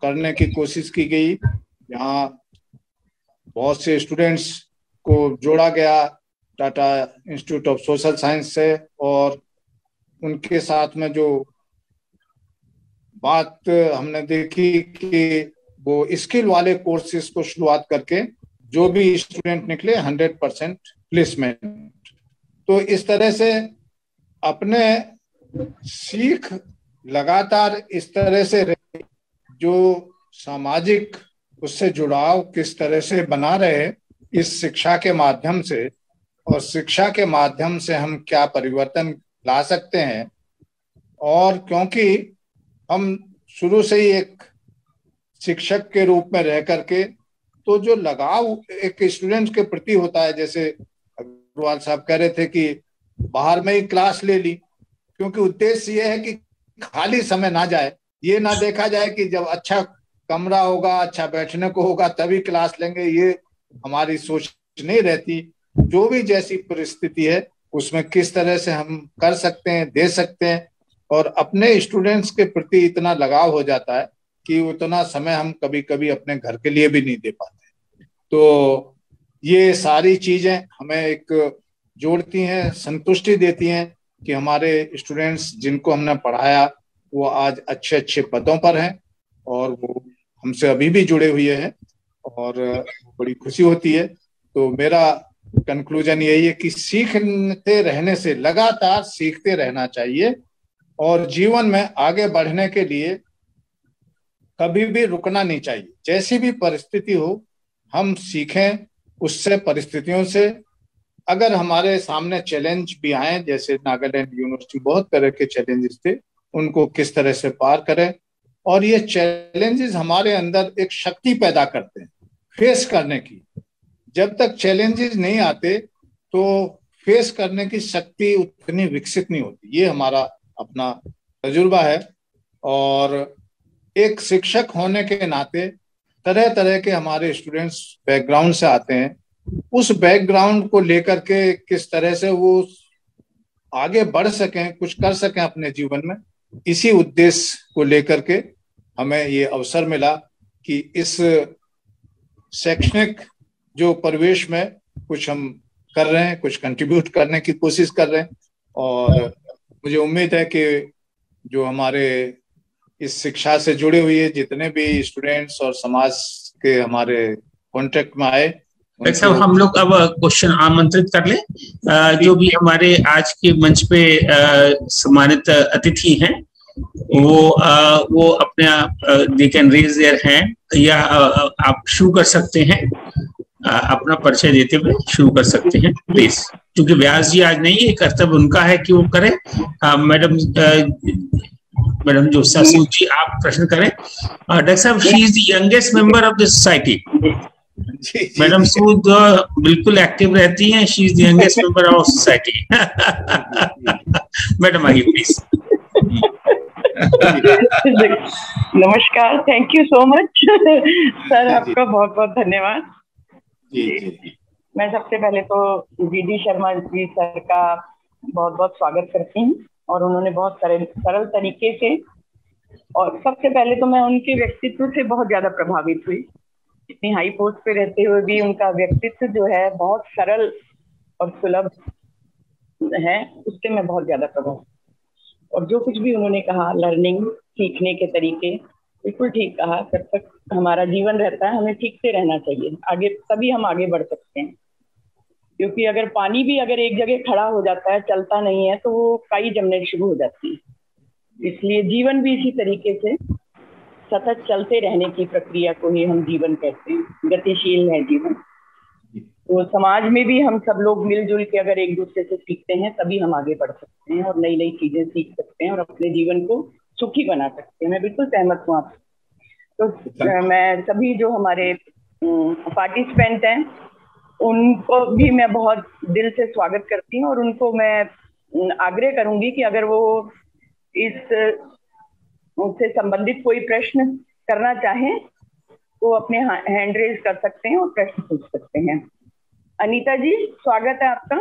[SPEAKER 1] करने की कोशिश की गई। यहाँ बहुत से स्टूडेंट्स को जोड़ा गया Tata institute of social science से, और उनके साथ में जो बात हमने देखी कि वो स्किल वाले कोर्सेज को शुरुआत करके जो भी स्टूडेंट निकले 100% प्लेसमेंट। तो इस तरह से अपने सीख लगातार इस तरह से रहे, जो सामाजिक उससे जुड़ाव किस तरह से बना रहे इस शिक्षा के माध्यम से, और शिक्षा के माध्यम से हम क्या परिवर्तन ला सकते हैं। और क्योंकि हम शुरू से ही एक शिक्षक के रूप में रह करके, तो जो लगाव एक स्टूडेंट के प्रति होता है, जैसे अग्रवाल साहब कह रहे थे कि बाहर में ही क्लास ले ली, क्योंकि उद्देश्य ये है कि खाली समय ना जाए। ये ना देखा जाए कि जब अच्छा कमरा होगा, अच्छा बैठने को होगा तभी क्लास लेंगे, ये हमारी सोच नहीं रहती। जो भी जैसी परिस्थिति है उसमें किस तरह से हम कर सकते हैं, दे सकते हैं। और अपने स्टूडेंट्स के प्रति इतना लगाव हो जाता है कि उतना समय हम कभी कभी अपने घर के लिए भी नहीं दे पाते। तो ये सारी चीजें हमें एक जोड़ती हैं, संतुष्टि देती हैं कि हमारे स्टूडेंट्स जिनको हमने पढ़ाया वो आज अच्छे अच्छे पदों पर हैं, और वो हमसे अभी भी जुड़े हुए हैं, और बड़ी खुशी होती है। तो मेरा कंक्लूजन यही है कि सीखते रहने से, लगातार सीखते रहना चाहिए, और जीवन में आगे बढ़ने के लिए कभी भी रुकना नहीं चाहिए। जैसी भी परिस्थिति हो हम सीखें उससे, परिस्थितियों से। अगर हमारे सामने चैलेंज भी आए, जैसे नागालैंड यूनिवर्सिटी बहुत तरह के चैलेंजेस थे, उनको किस तरह से पार करें। और ये चैलेंजेस हमारे अंदर एक शक्ति पैदा करते हैं फेस करने की। जब तक चैलेंजेस नहीं आते तो फेस करने की शक्ति उतनी विकसित नहीं होती। ये हमारा अपना तजुर्बा है। और एक शिक्षक होने के नाते तरह तरह के हमारे स्टूडेंट्स बैकग्राउंड से आते हैं। उस बैकग्राउंड को लेकर के किस तरह से वो आगे बढ़ सकें, कुछ कर सकें अपने जीवन में, इसी उद्देश्य को लेकर के हमें ये अवसर मिला कि इस शैक्षणिक जो परिवेश में कुछ हम कर रहे हैं, कुछ कंट्रीब्यूट करने की कोशिश कर रहे हैं। और मुझे उम्मीद है कि जो हमारे इस शिक्षा से जुड़े हुए जितने भी स्टूडेंट्स और समाज के हमारे कांटेक्ट में आए,
[SPEAKER 2] साहब हम लोग अब क्वेश्चन आमंत्रित कर ले। जो भी हमारे आज के मंच पे सम्मानित अतिथि हैं वो अपने they can raise their hand, या आप शुरू कर सकते हैं, अपना परिचय देते हुए शुरू कर सकते हैं प्लीज। क्योंकि व्यास जी आज नहीं है, कर्तव्य उनका है कि वो करें। मैडम जोसा सूद जी आप प्रश्न करें। डॉक्टर साहब, she is the youngest member of the society. Madam Sood बिल्कुल एक्टिव रहती हैं। She is the youngest member of society. Madam आइए प्लीज।
[SPEAKER 3] नमस्कार, thank you so much sir, आपका बहुत बहुत धन्यवाद। मैं सबसे पहले तो डी शर्मा जी सर का बहुत बहुत स्वागत करती हूँ, और उन्होंने बहुत सरल तरीके से, और सबसे पहले तो मैं उनके व्यक्तित्व से बहुत ज्यादा प्रभावित हुई। इतनी हाई पोस्ट पे रहते हुए भी उनका व्यक्तित्व जो है बहुत सरल और सुलभ है, उससे मैं बहुत ज्यादा प्रभावित। और जो कुछ भी उन्होंने कहा, लर्निंग, सीखने के तरीके, बिल्कुल ठीक कहा। जब तक हमारा जीवन रहता है हमें ठीक से रहना चाहिए, आगे तभी हम आगे बढ़ सकते हैं। क्योंकि अगर पानी भी अगर एक जगह खड़ा हो जाता है, चलता नहीं है, तो वो काई जमने शुरू हो जाती है। इसलिए जीवन भी इसी तरीके से सतत चलते रहने की प्रक्रिया को ही हम जीवन कहते हैं, गतिशील है जीवन। तो समाज में भी हम सब लोग मिलजुल के अगर एक दूसरे से सीखते हैं तभी हम आगे बढ़ सकते हैं और नई नई चीजें सीख सकते हैं और अपने जीवन को सुखी बना सकते हैं। मैं बिल्कुल सहमत हूँ आपसे। तो मैं सभी जो हमारे पार्टिसिपेंट हैं उनको भी मैं बहुत दिल से स्वागत करती हूँ और उनको मैं आग्रह करूंगी कि अगर वो इस उससे संबंधित कोई प्रश्न करना चाहें तो अपने हैंड रेज कर सकते हैं और प्रश्न पूछ सकते हैं। अनीता जी, स्वागत है आपका।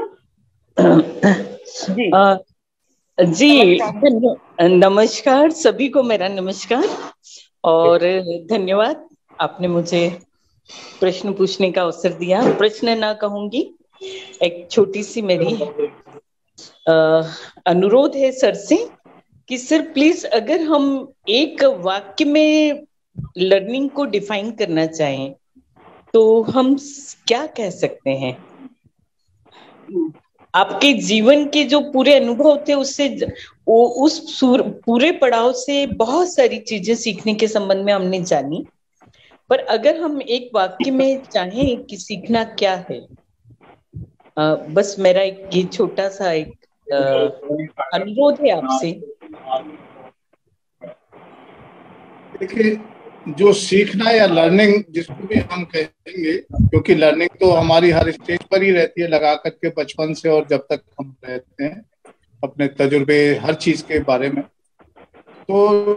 [SPEAKER 4] जी नमस्कार सभी को, मेरा नमस्कार और धन्यवाद, आपने मुझे प्रश्न पूछने का अवसर दिया। प्रश्न ना कहूंगी, एक छोटी सी मेरी अनुरोध है सर से कि सर प्लीज अगर हम एक वाक्य में लर्निंग को डिफाइन करना चाहें तो हम क्या कह सकते हैं? आपके जीवन के जो पूरे अनुभव थे उससे उस पूरे पड़ाव से बहुत सारी चीजें सीखने के संबंध में हमने जानी, पर अगर हम एक वाक्य में चाहें कि सीखना क्या है, बस मेरा एक ये छोटा सा एक अनुरोध है आपसे।
[SPEAKER 1] देखिए, जो सीखना या लर्निंग जिसको भी हम कहेंगे, क्योंकि लर्निंग तो हमारी हर स्टेज पर ही रहती है, लगा करके बचपन से और जब तक हम रहते हैं अपने तजुर्बे हर चीज के बारे में। तो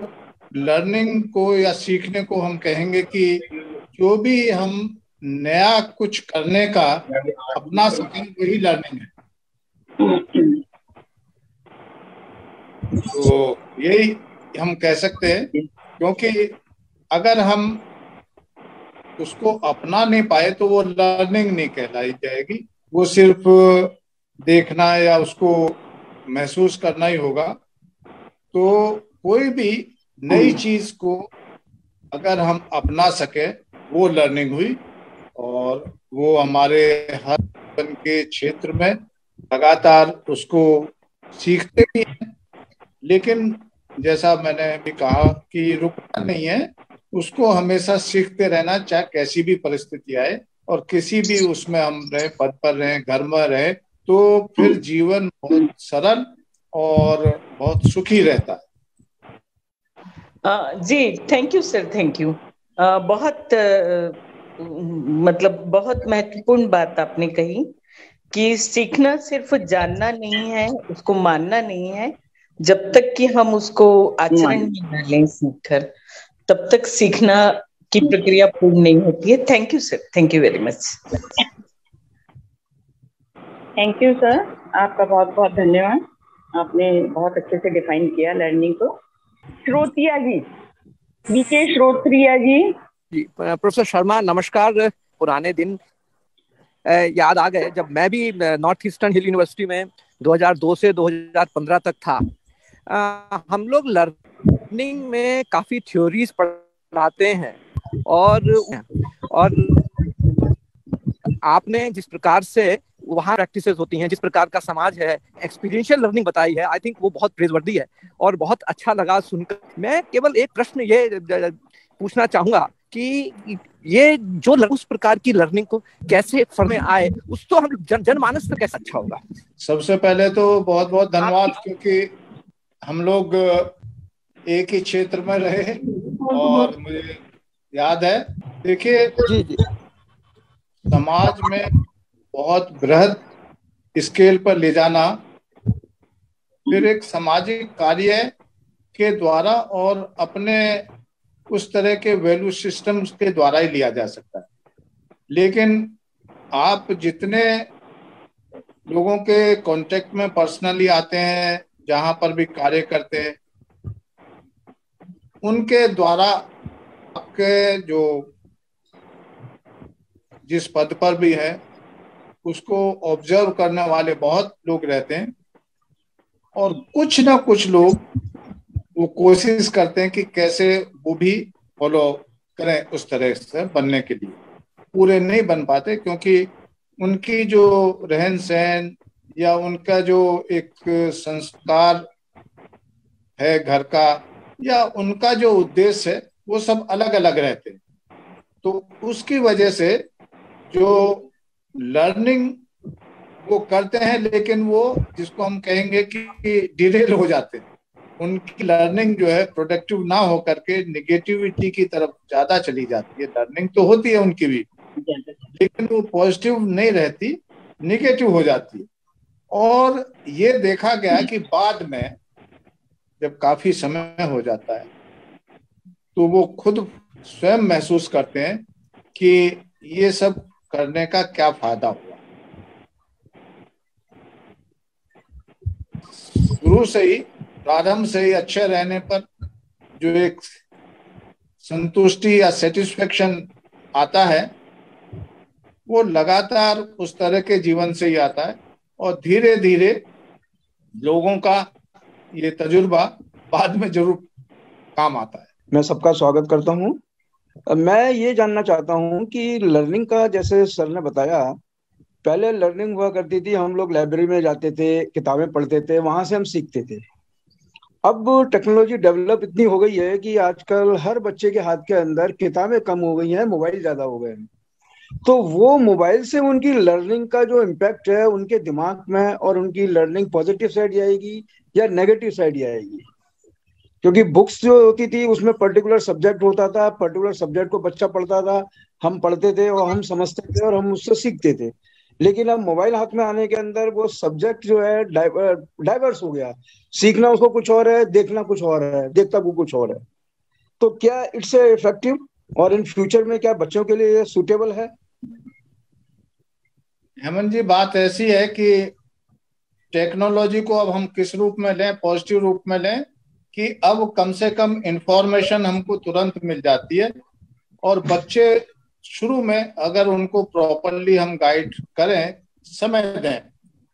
[SPEAKER 1] लर्निंग को या सीखने को हम कहेंगे कि जो भी हम नया कुछ करने का अपना सकें वही लर्निंग है। तो यही हम कह सकते हैं, क्योंकि अगर हम उसको अपना नहीं पाए तो वो लर्निंग नहीं कहलाई जाएगी, वो सिर्फ देखना या उसको महसूस करना ही होगा। तो कोई भी नई चीज को अगर हम अपना सके वो लर्निंग हुई, और वो हमारे हर जीवन के क्षेत्र में लगातार उसको सीखते भी हैं। लेकिन जैसा मैंने भी कहा कि रुकना नहीं है, उसको हमेशा सीखते रहना, चाहे कैसी भी परिस्थिति आए और किसी भी उसमें हम रहे, पद पर रहे, घर में रहे, तो फिर जीवन बहुत सरल और बहुत सुखी रहता है।
[SPEAKER 4] जी thank you sir, thank you. बहुत मतलब बहुत महत्वपूर्ण बात आपने कही कि सीखना सिर्फ जानना नहीं है, उसको मानना नहीं है। जब तक कि हम उसको आचरण में न लें सीखकर, तब तक सीखना की प्रक्रिया पूर्ण नहीं होती है। Thank you sir, thank you very much.
[SPEAKER 3] Thank you sir, आपका बहुत बहुत धन्यवाद। आपने बहुत अच्छे से डिफाइन किया लर्निंग को। श्रोत्रिया जी, बीके श्रोत्रिया जी।
[SPEAKER 5] प्रोफेसर शर्मा नमस्कार। पुराने दिन याद आ गए जब मैं भी नॉर्थ ईस्टर्न हिल यूनिवर्सिटी में 2002 से 2015 तक था। हम लोग लर्निंग में काफी थ्योरीज पढ़ाते हैं और आपने जिस प्रकार से वहाँ प्रैक्टिसेस होती हैं, जिस प्रकार का समाज है, एक्सपीरियंशियल लर्निंग बताई है, आई थिंक वो बहुत प्रेजवर्दी है और बहुत अच्छा लगा सुनकर। मैं केवल एक प्रश्न ये पूछना चाहूंगा कि ये जो उस प्रकार की लर्निंग को कैसे फर्म में आए, उसको हम जनमानस तक कैसे अच्छा होगा?
[SPEAKER 1] सबसे पहले तो बहुत बहुत धन्यवाद, क्योंकि हम लोग एक ही क्षेत्र में रहे और मुझे याद है। देखिए, समाज में बहुत बृहद स्केल पर ले जाना फिर एक सामाजिक कार्य के द्वारा और अपने उस तरह के वैल्यू सिस्टम्स के द्वारा ही लिया जा सकता है। लेकिन आप जितने लोगों के कांटेक्ट में पर्सनली आते हैं, जहां पर भी कार्य करते हैं, उनके द्वारा आपके जो जिस पद पर भी है उसको ऑब्जर्व करने वाले बहुत लोग रहते हैं, और कुछ ना कुछ लोग वो कोशिश करते हैं कि कैसे वो भी फॉलो करें उस तरह से बनने के लिए। पूरे नहीं बन पाते क्योंकि उनकी जो रहन सहन या उनका जो एक संस्कार है घर का, या उनका जो उद्देश्य है, वो सब अलग अलग रहते हैं। तो उसकी वजह से जो लर्निंग वो करते हैं, लेकिन वो जिसको हम कहेंगे कि डिरेल हो जाते हैं, उनकी लर्निंग जो है प्रोडक्टिव ना हो करके निगेटिविटी की तरफ ज्यादा चली जाती है। लर्निंग तो होती है उनकी भी, लेकिन वो पॉजिटिव नहीं रहती, निगेटिव हो जाती है। और ये देखा गया कि बाद में जब काफी समय हो जाता है तो वो खुद स्वयं महसूस करते हैं कि ये सब करने का क्या फायदा हुआ। शुरू से ही, प्रारंभ से ही अच्छे रहने पर जो एक संतुष्टि या सेटिस्फेक्शन आता है, वो लगातार उस तरह के जीवन से ही आता है, और धीरे धीरे लोगों का ये तजुर्बा बाद में जरूर काम आता है।
[SPEAKER 6] मैं सबका स्वागत करता हूँ। मैं ये जानना चाहता हूँ कि लर्निंग का, जैसे सर ने बताया, पहले लर्निंग हुआ करती थी, हम लोग लाइब्रेरी में जाते थे, किताबें पढ़ते थे, वहां से हम सीखते थे। अब टेक्नोलॉजी डेवलप इतनी हो गई है कि आजकल हर बच्चे के हाथ के अंदर किताबें कम हो गई हैं, मोबाइल ज्यादा हो गए हैं। तो वो मोबाइल से उनकी लर्निंग का जो इम्पैक्ट है उनके दिमाग में, और उनकी लर्निंग पॉजिटिव साइड जाएगी या नेगेटिव साइड जाएगी? क्योंकि बुक्स जो होती थी उसमें पर्टिकुलर सब्जेक्ट होता था, पर्टिकुलर सब्जेक्ट को बच्चा पढ़ता था, हम पढ़ते थे और हम समझते थे और हम उससे सीखते थे। लेकिन अब मोबाइल हाथ में आने के अंदर वो सब्जेक्ट जो है डाइवर्स हो गया। सीखना उसको कुछ और है, देखना कुछ और है, देखता वो कुछ और है। तो क्या इट्स इफेक्टिव, और इन फ्यूचर में क्या बच्चों के लिए सूटेबल है?
[SPEAKER 1] हेमंत जी, बात ऐसी है कि टेक्नोलॉजी को अब हम किस रूप में लें, पॉजिटिव रूप में लें कि अब कम से कम इंफॉर्मेशन हमको तुरंत मिल जाती है, और बच्चे शुरू में अगर उनको प्रॉपरली हम गाइड करें, समय दें।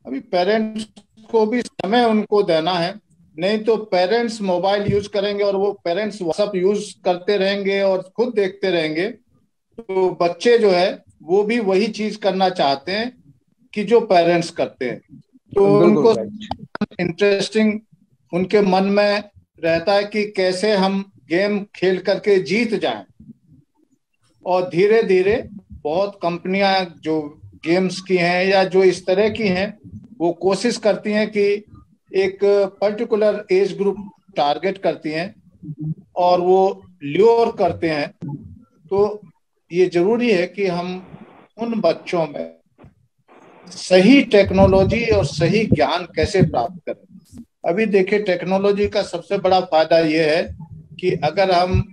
[SPEAKER 1] अभी पेरेंट्स को भी समय उनको देना है, नहीं तो पेरेंट्स मोबाइल यूज करेंगे और वो पेरेंट्स व्हाट्सएप यूज करते रहेंगे और खुद देखते रहेंगे, तो बच्चे जो है वो भी वही चीज करना चाहते हैं कि जो पेरेंट्स करते हैं। तो उनको इंटरेस्टिंग उनके मन में रहता है कि कैसे हम गेम खेल करके जीत जाएं, और धीरे धीरे बहुत कंपनियां जो गेम्स की हैं या जो इस तरह की हैं, वो कोशिश करती हैं कि एक पर्टिकुलर एज ग्रुप टारगेट करती हैं और वो ल्योर करते हैं। तो ये जरूरी है कि हम उन बच्चों में सही टेक्नोलॉजी और सही ज्ञान कैसे प्राप्त करें। अभी देखिए, टेक्नोलॉजी का सबसे बड़ा फायदा ये है कि अगर हम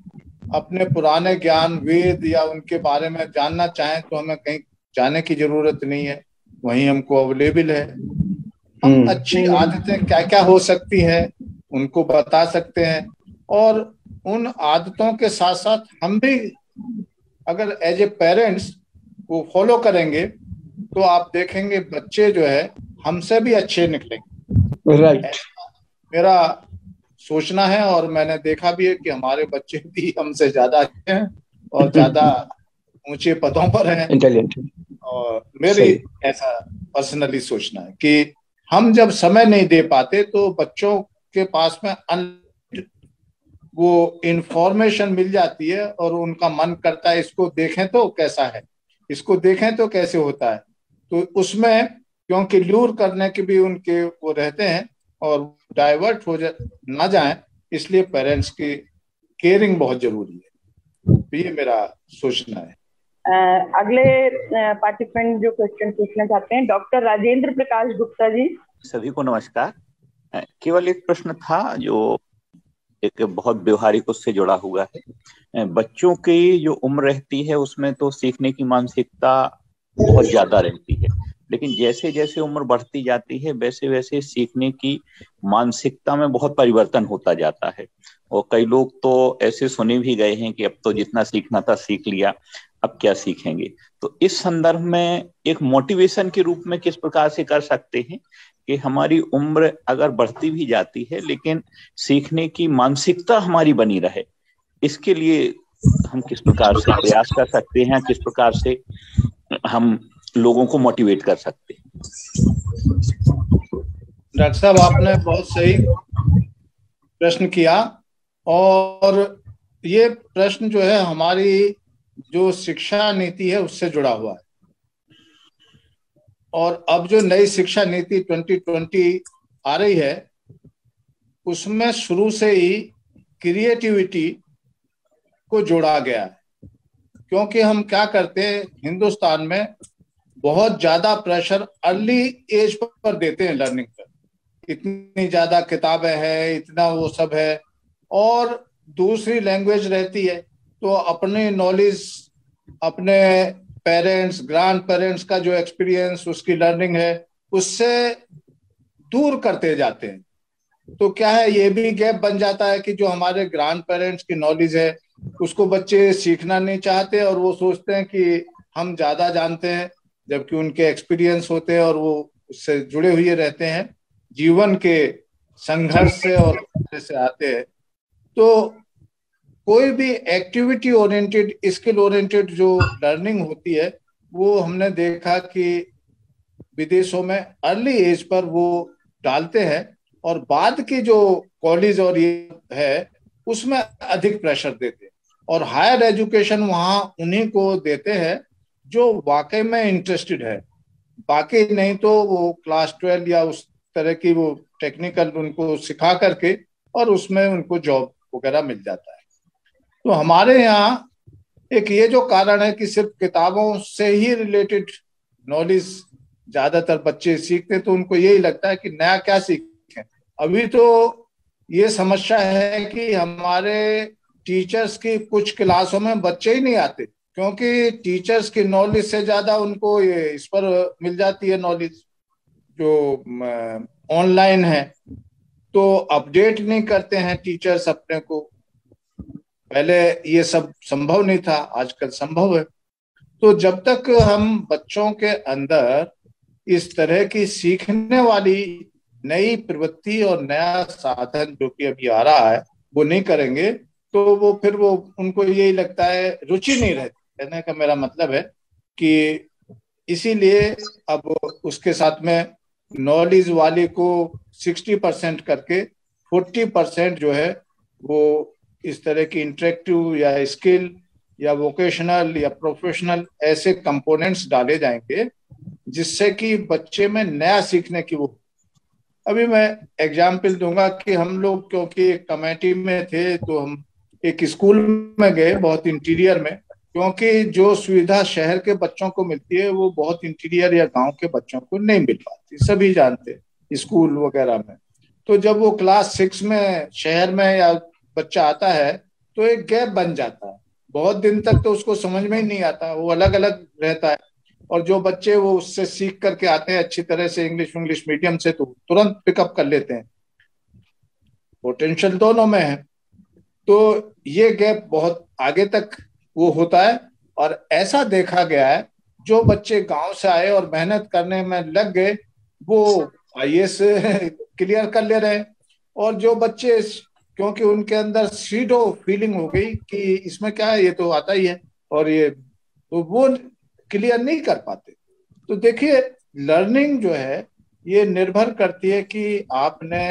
[SPEAKER 1] अपने पुराने ज्ञान, वेद या उनके बारे में जानना चाहें तो हमें कहीं जाने की जरूरत नहीं है, वहीं हमको अवेलेबल है। हम अच्छी आदतें क्या क्या हो सकती हैं उनको बता सकते हैं, और उन आदतों के साथ साथ हम भी अगर एज ए पेरेंट्स वो फॉलो करेंगे तो आप देखेंगे बच्चे जो है हमसे भी अच्छे निकलेंगे।
[SPEAKER 6] राइट।
[SPEAKER 1] मेरा सोचना है, और मैंने देखा भी है कि हमारे बच्चे भी हमसे ज्यादा अच्छे हैं और ज्यादा ऊंचे पदों पर हैं।
[SPEAKER 6] इंटेलिजेंट।
[SPEAKER 1] और मेरी ऐसा पर्सनली सोचना है कि हम जब समय नहीं दे पाते तो बच्चों के पास में वो इंफॉर्मेशन मिल जाती है और उनका मन करता है इसको देखें तो कैसा है, इसको देखें तो कैसे होता है। तो उसमें क्योंकि ल्यूर करने के भी उनके वो रहते हैं और डाइवर्ट हो ना जाए, इसलिए पेरेंट्स की केयरिंग बहुत जरूरी है। तो ये मेरा सोचना है।
[SPEAKER 3] अगले पार्टिसिपेंट जो क्वेश्चन पूछना चाहते हैं, डॉक्टर राजेंद्र प्रकाश गुप्ता जी।
[SPEAKER 7] सभी को नमस्कार। केवल एक प्रश्न था जो एक बहुत व्यवहारिक उससे जुड़ा हुआ है। बच्चों की जो उम्र रहती है उसमें तो सीखने की मानसिकता बहुत ज्यादा रहती है, लेकिन जैसे जैसे उम्र बढ़ती जाती है वैसे वैसे सीखने की मानसिकता में बहुत परिवर्तन होता जाता है। और कई लोग तो ऐसे सुने भी गए हैं कि अब तो जितना सीखना था सीख लिया, अब क्या सीखेंगे। तो इस संदर्भ में एक मोटिवेशन के रूप में किस प्रकार से कर सकते हैं कि हमारी उम्र अगर बढ़ती भी जाती है लेकिन सीखने की मानसिकता हमारी बनी रहे, इसके लिए हम किस प्रकार से प्रयास कर सकते हैं, किस प्रकार से हम लोगों को मोटिवेट कर सकते हैं।
[SPEAKER 1] डॉक्टर साहब, आपने बहुत सही प्रश्न किया, और ये प्रश्न जो है हमारी जो शिक्षा नीति है उससे जुड़ा हुआ है। और अब जो नई शिक्षा नीति 2020 आ रही है उसमें शुरू से ही क्रिएटिविटी को जोड़ा गया है। क्योंकि हम क्या करते हैं, हिंदुस्तान में बहुत ज्यादा प्रेशर अर्ली एज पर देते हैं लर्निंग पर, इतनी ज्यादा किताबें हैं, इतना वो सब है, और दूसरी लैंग्वेज रहती है तो अपनी नॉलेज, अपने पेरेंट्स, ग्रैंड पेरेंट्स का जो एक्सपीरियंस, उसकी लर्निंग है, उससे दूर करते जाते हैं। तो क्या है, ये भी गैप बन जाता है कि जो हमारे ग्रैंड पेरेंट्स की नॉलेज है उसको बच्चे सीखना नहीं चाहते, और वो सोचते हैं कि हम ज्यादा जानते हैं, जबकि उनके एक्सपीरियंस होते हैं और वो उससे जुड़े हुए रहते हैं, जीवन के संघर्ष से और से आते हैं। तो कोई भी एक्टिविटी ओरिएंटेड, स्किल ओरिएंटेड जो लर्निंग होती है वो हमने देखा कि विदेशों में अर्ली एज पर वो डालते हैं, और बाद की जो कॉलेज और ये है उसमें अधिक प्रेशर देते हैं, और हायर एजुकेशन वहाँ उन्हीं को देते हैं जो वाकई में इंटरेस्टेड है। बाकी नहीं तो वो क्लास 12 या उस तरह की वो टेक्निकल उनको सिखा करके और उसमें उनको जॉब वगैरह मिल जाता है। तो हमारे यहाँ एक ये जो कारण है कि सिर्फ किताबों से ही रिलेटेड नॉलेज ज्यादातर बच्चे सीखते, तो उनको यही लगता है कि नया क्या सीखें। अभी तो ये समस्या है कि हमारे टीचर्स की कुछ क्लासों में बच्चे ही नहीं आते, क्योंकि टीचर्स की नॉलेज से ज्यादा उनको ये इस पर मिल जाती है नॉलेज जो ऑनलाइन है, तो अपडेट नहीं करते हैं टीचर्स अपने को। पहले ये सब संभव नहीं था, आजकल संभव है। तो जब तक हम बच्चों के अंदर इस तरह की सीखने वाली नई प्रवृत्ति और नया साधन जो कि अभी आ रहा है वो नहीं करेंगे, तो वो फिर वो उनको यही लगता है, रुचि नहीं रहती। कहने का मेरा मतलब है कि इसीलिए अब उसके साथ में नॉलेज वाले को 60% करके 40% जो है वो इस तरह की इंटरेक्टिव या स्किल या वोकेशनल या प्रोफेशनल ऐसे कंपोनेंट्स डाले जाएंगे जिससे कि बच्चे में नया सीखने की वो। अभी मैं एग्जाम्पल दूंगा कि हम लोग क्योंकि एक कमेटी में थे तो हम एक स्कूल में गए बहुत इंटीरियर में, क्योंकि जो सुविधा शहर के बच्चों को मिलती है वो बहुत इंटीरियर या गांव के बच्चों को नहीं मिल पाती, सभी जानते हैं स्कूल वगैरह में। तो जब वो क्लास 6 में शहर में या बच्चा आता है तो एक गैप बन जाता है, बहुत दिन तक तो उसको समझ में ही नहीं आता, वो अलग अलग रहता है। और जो बच्चे वो उससे सीख करके आते हैं अच्छी तरह से इंग्लिश मीडियम से, तो तुरंत पिकअप कर लेते हैं, पोटेंशियल दोनों में है। तो ये गैप बहुत आगे तक वो होता है, और ऐसा देखा गया है जो बच्चे गांव से आए और मेहनत करने में लग गए वो IAS क्लियर कर ले रहे हैं, और जो बच्चे क्योंकि उनके अंदर सीडो फीलिंग हो गई कि इसमें क्या है, ये तो आता ही है, और ये तो वो क्लियर नहीं कर पाते। तो देखिए लर्निंग जो है ये निर्भर करती है कि आपने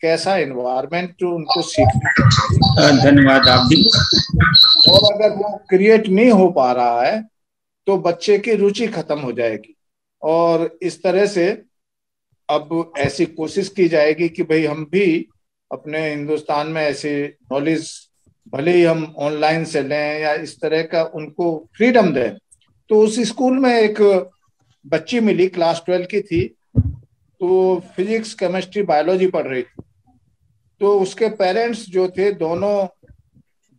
[SPEAKER 1] कैसा एनवायरनमेंट उनको सीखना।
[SPEAKER 2] धन्यवाद आप भी।
[SPEAKER 1] और अगर वो क्रिएट नहीं हो पा रहा है तो बच्चे की रुचि खत्म हो जाएगी, और इस तरह से अब ऐसी कोशिश की जाएगी कि भाई हम भी अपने हिंदुस्तान में ऐसे नॉलेज भले ही हम ऑनलाइन से लें या इस तरह का उनको फ्रीडम दें। तो उस स्कूल में एक बच्ची मिली, क्लास 12 की थी, तो फिजिक्स केमिस्ट्री बायोलॉजी पढ़ रही थी। तो उसके पेरेंट्स जो थे दोनों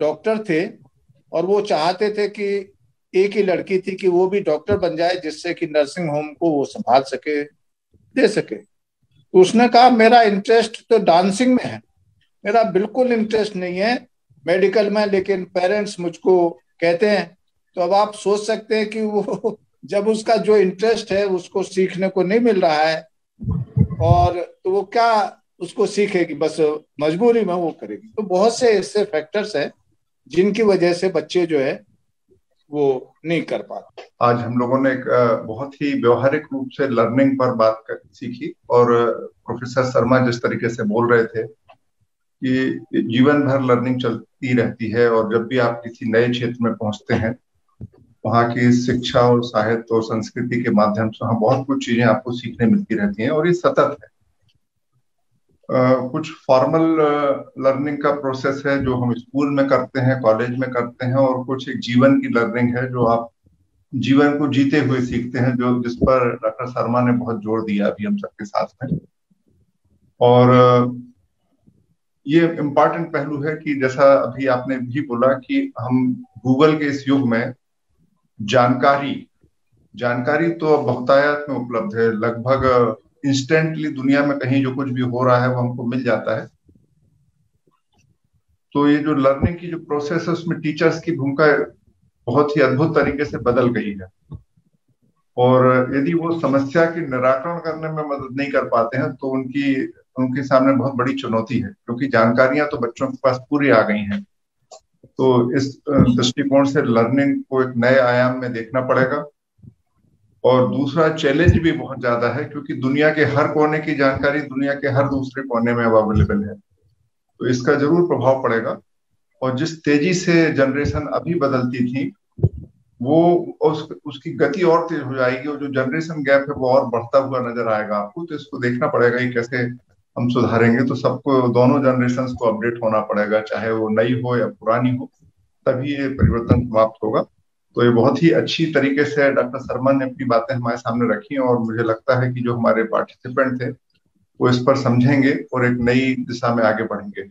[SPEAKER 1] डॉक्टर थे, और वो चाहते थे कि एक ही लड़की थी कि वो भी डॉक्टर बन जाए जिससे कि नर्सिंग होम को वो संभाल सके, दे सके। तो उसने कहा मेरा इंटरेस्ट तो डांसिंग में है, मेरा बिल्कुल इंटरेस्ट नहीं है मेडिकल में, लेकिन पेरेंट्स मुझको कहते हैं तो अब आप सोच सकते हैं कि वो जब उसका जो इंटरेस्ट है उसको सीखने को नहीं मिल रहा है, और तो वो क्या उसको सीखेगी, बस मजबूरी में वो करेगी। तो बहुत से ऐसे फैक्टर्स हैं जिनकी वजह से बच्चे जो है वो नहीं कर पाते।
[SPEAKER 8] आज हम लोगों ने एक बहुत ही व्यवहारिक रूप से लर्निंग पर सीखी, और प्रोफेसर शर्मा जिस तरीके से बोल रहे थे कि जीवन भर लर्निंग चलती रहती है, और जब भी आप किसी नए क्षेत्र में पहुंचते हैं वहाँ की शिक्षा और साहित्य और संस्कृति के माध्यम से वहाँ बहुत कुछ चीजें आपको सीखने मिलती रहती हैं, और ये सतत है। कुछ फॉर्मल लर्निंग का प्रोसेस है जो हम स्कूल में करते हैं, कॉलेज में करते हैं, और कुछ एक जीवन की लर्निंग है जो आप जीवन को जीते हुए सीखते हैं, जो जिस पर डॉक्टर शर्मा ने बहुत जोर दिया अभी हम सबके साथ में। और ये इम्पॉर्टेंट पहलू है कि जैसा अभी आपने भी बोला कि हम गूगल के इस युग में जानकारी तो बहुतायत में उपलब्ध है, लगभग इंस्टेंटली दुनिया में कहीं जो कुछ भी हो रहा है वो हमको मिल जाता है। तो ये जो लर्निंग की जो प्रोसेस है उसमें टीचर्स की भूमिका बहुत ही अद्भुत तरीके से बदल गई है, और यदि वो समस्या के निराकरण करने में मदद नहीं कर पाते हैं तो उनके सामने बहुत बड़ी चुनौती है, क्योंकि जानकारियां तो बच्चों के पास पूरी आ गई हैं। तो इस दृष्टिकोण से लर्निंग को एक नए आयाम में देखना पड़ेगा। और दूसरा चैलेंज भी बहुत ज्यादा है, क्योंकि दुनिया के हर कोने की जानकारी दुनिया के हर दूसरे कोने में अवेलेबल है, तो इसका जरूर प्रभाव पड़ेगा। और जिस तेजी से जनरेशन अभी बदलती थी वो उसकी गति और तेज हो जाएगी, और जो जनरेशन गैप है वो और बढ़ता हुआ नजर आएगा आपको। तो इसको देखना पड़ेगा कि कैसे हम सुधारेंगे। तो सबको, दोनों जनरेशन को अपडेट होना पड़ेगा, चाहे वो नई हो या पुरानी हो, तभी ये परिवर्तन समाप्त होगा। तो ये बहुत ही अच्छी तरीके से डॉक्टर शर्मा ने अपनी बातें हमारे सामने रखी, और मुझे लगता है कि जो हमारे पार्टिसिपेंट थे वो इस पर समझेंगे और एक नई दिशा में आगे बढ़ेंगे।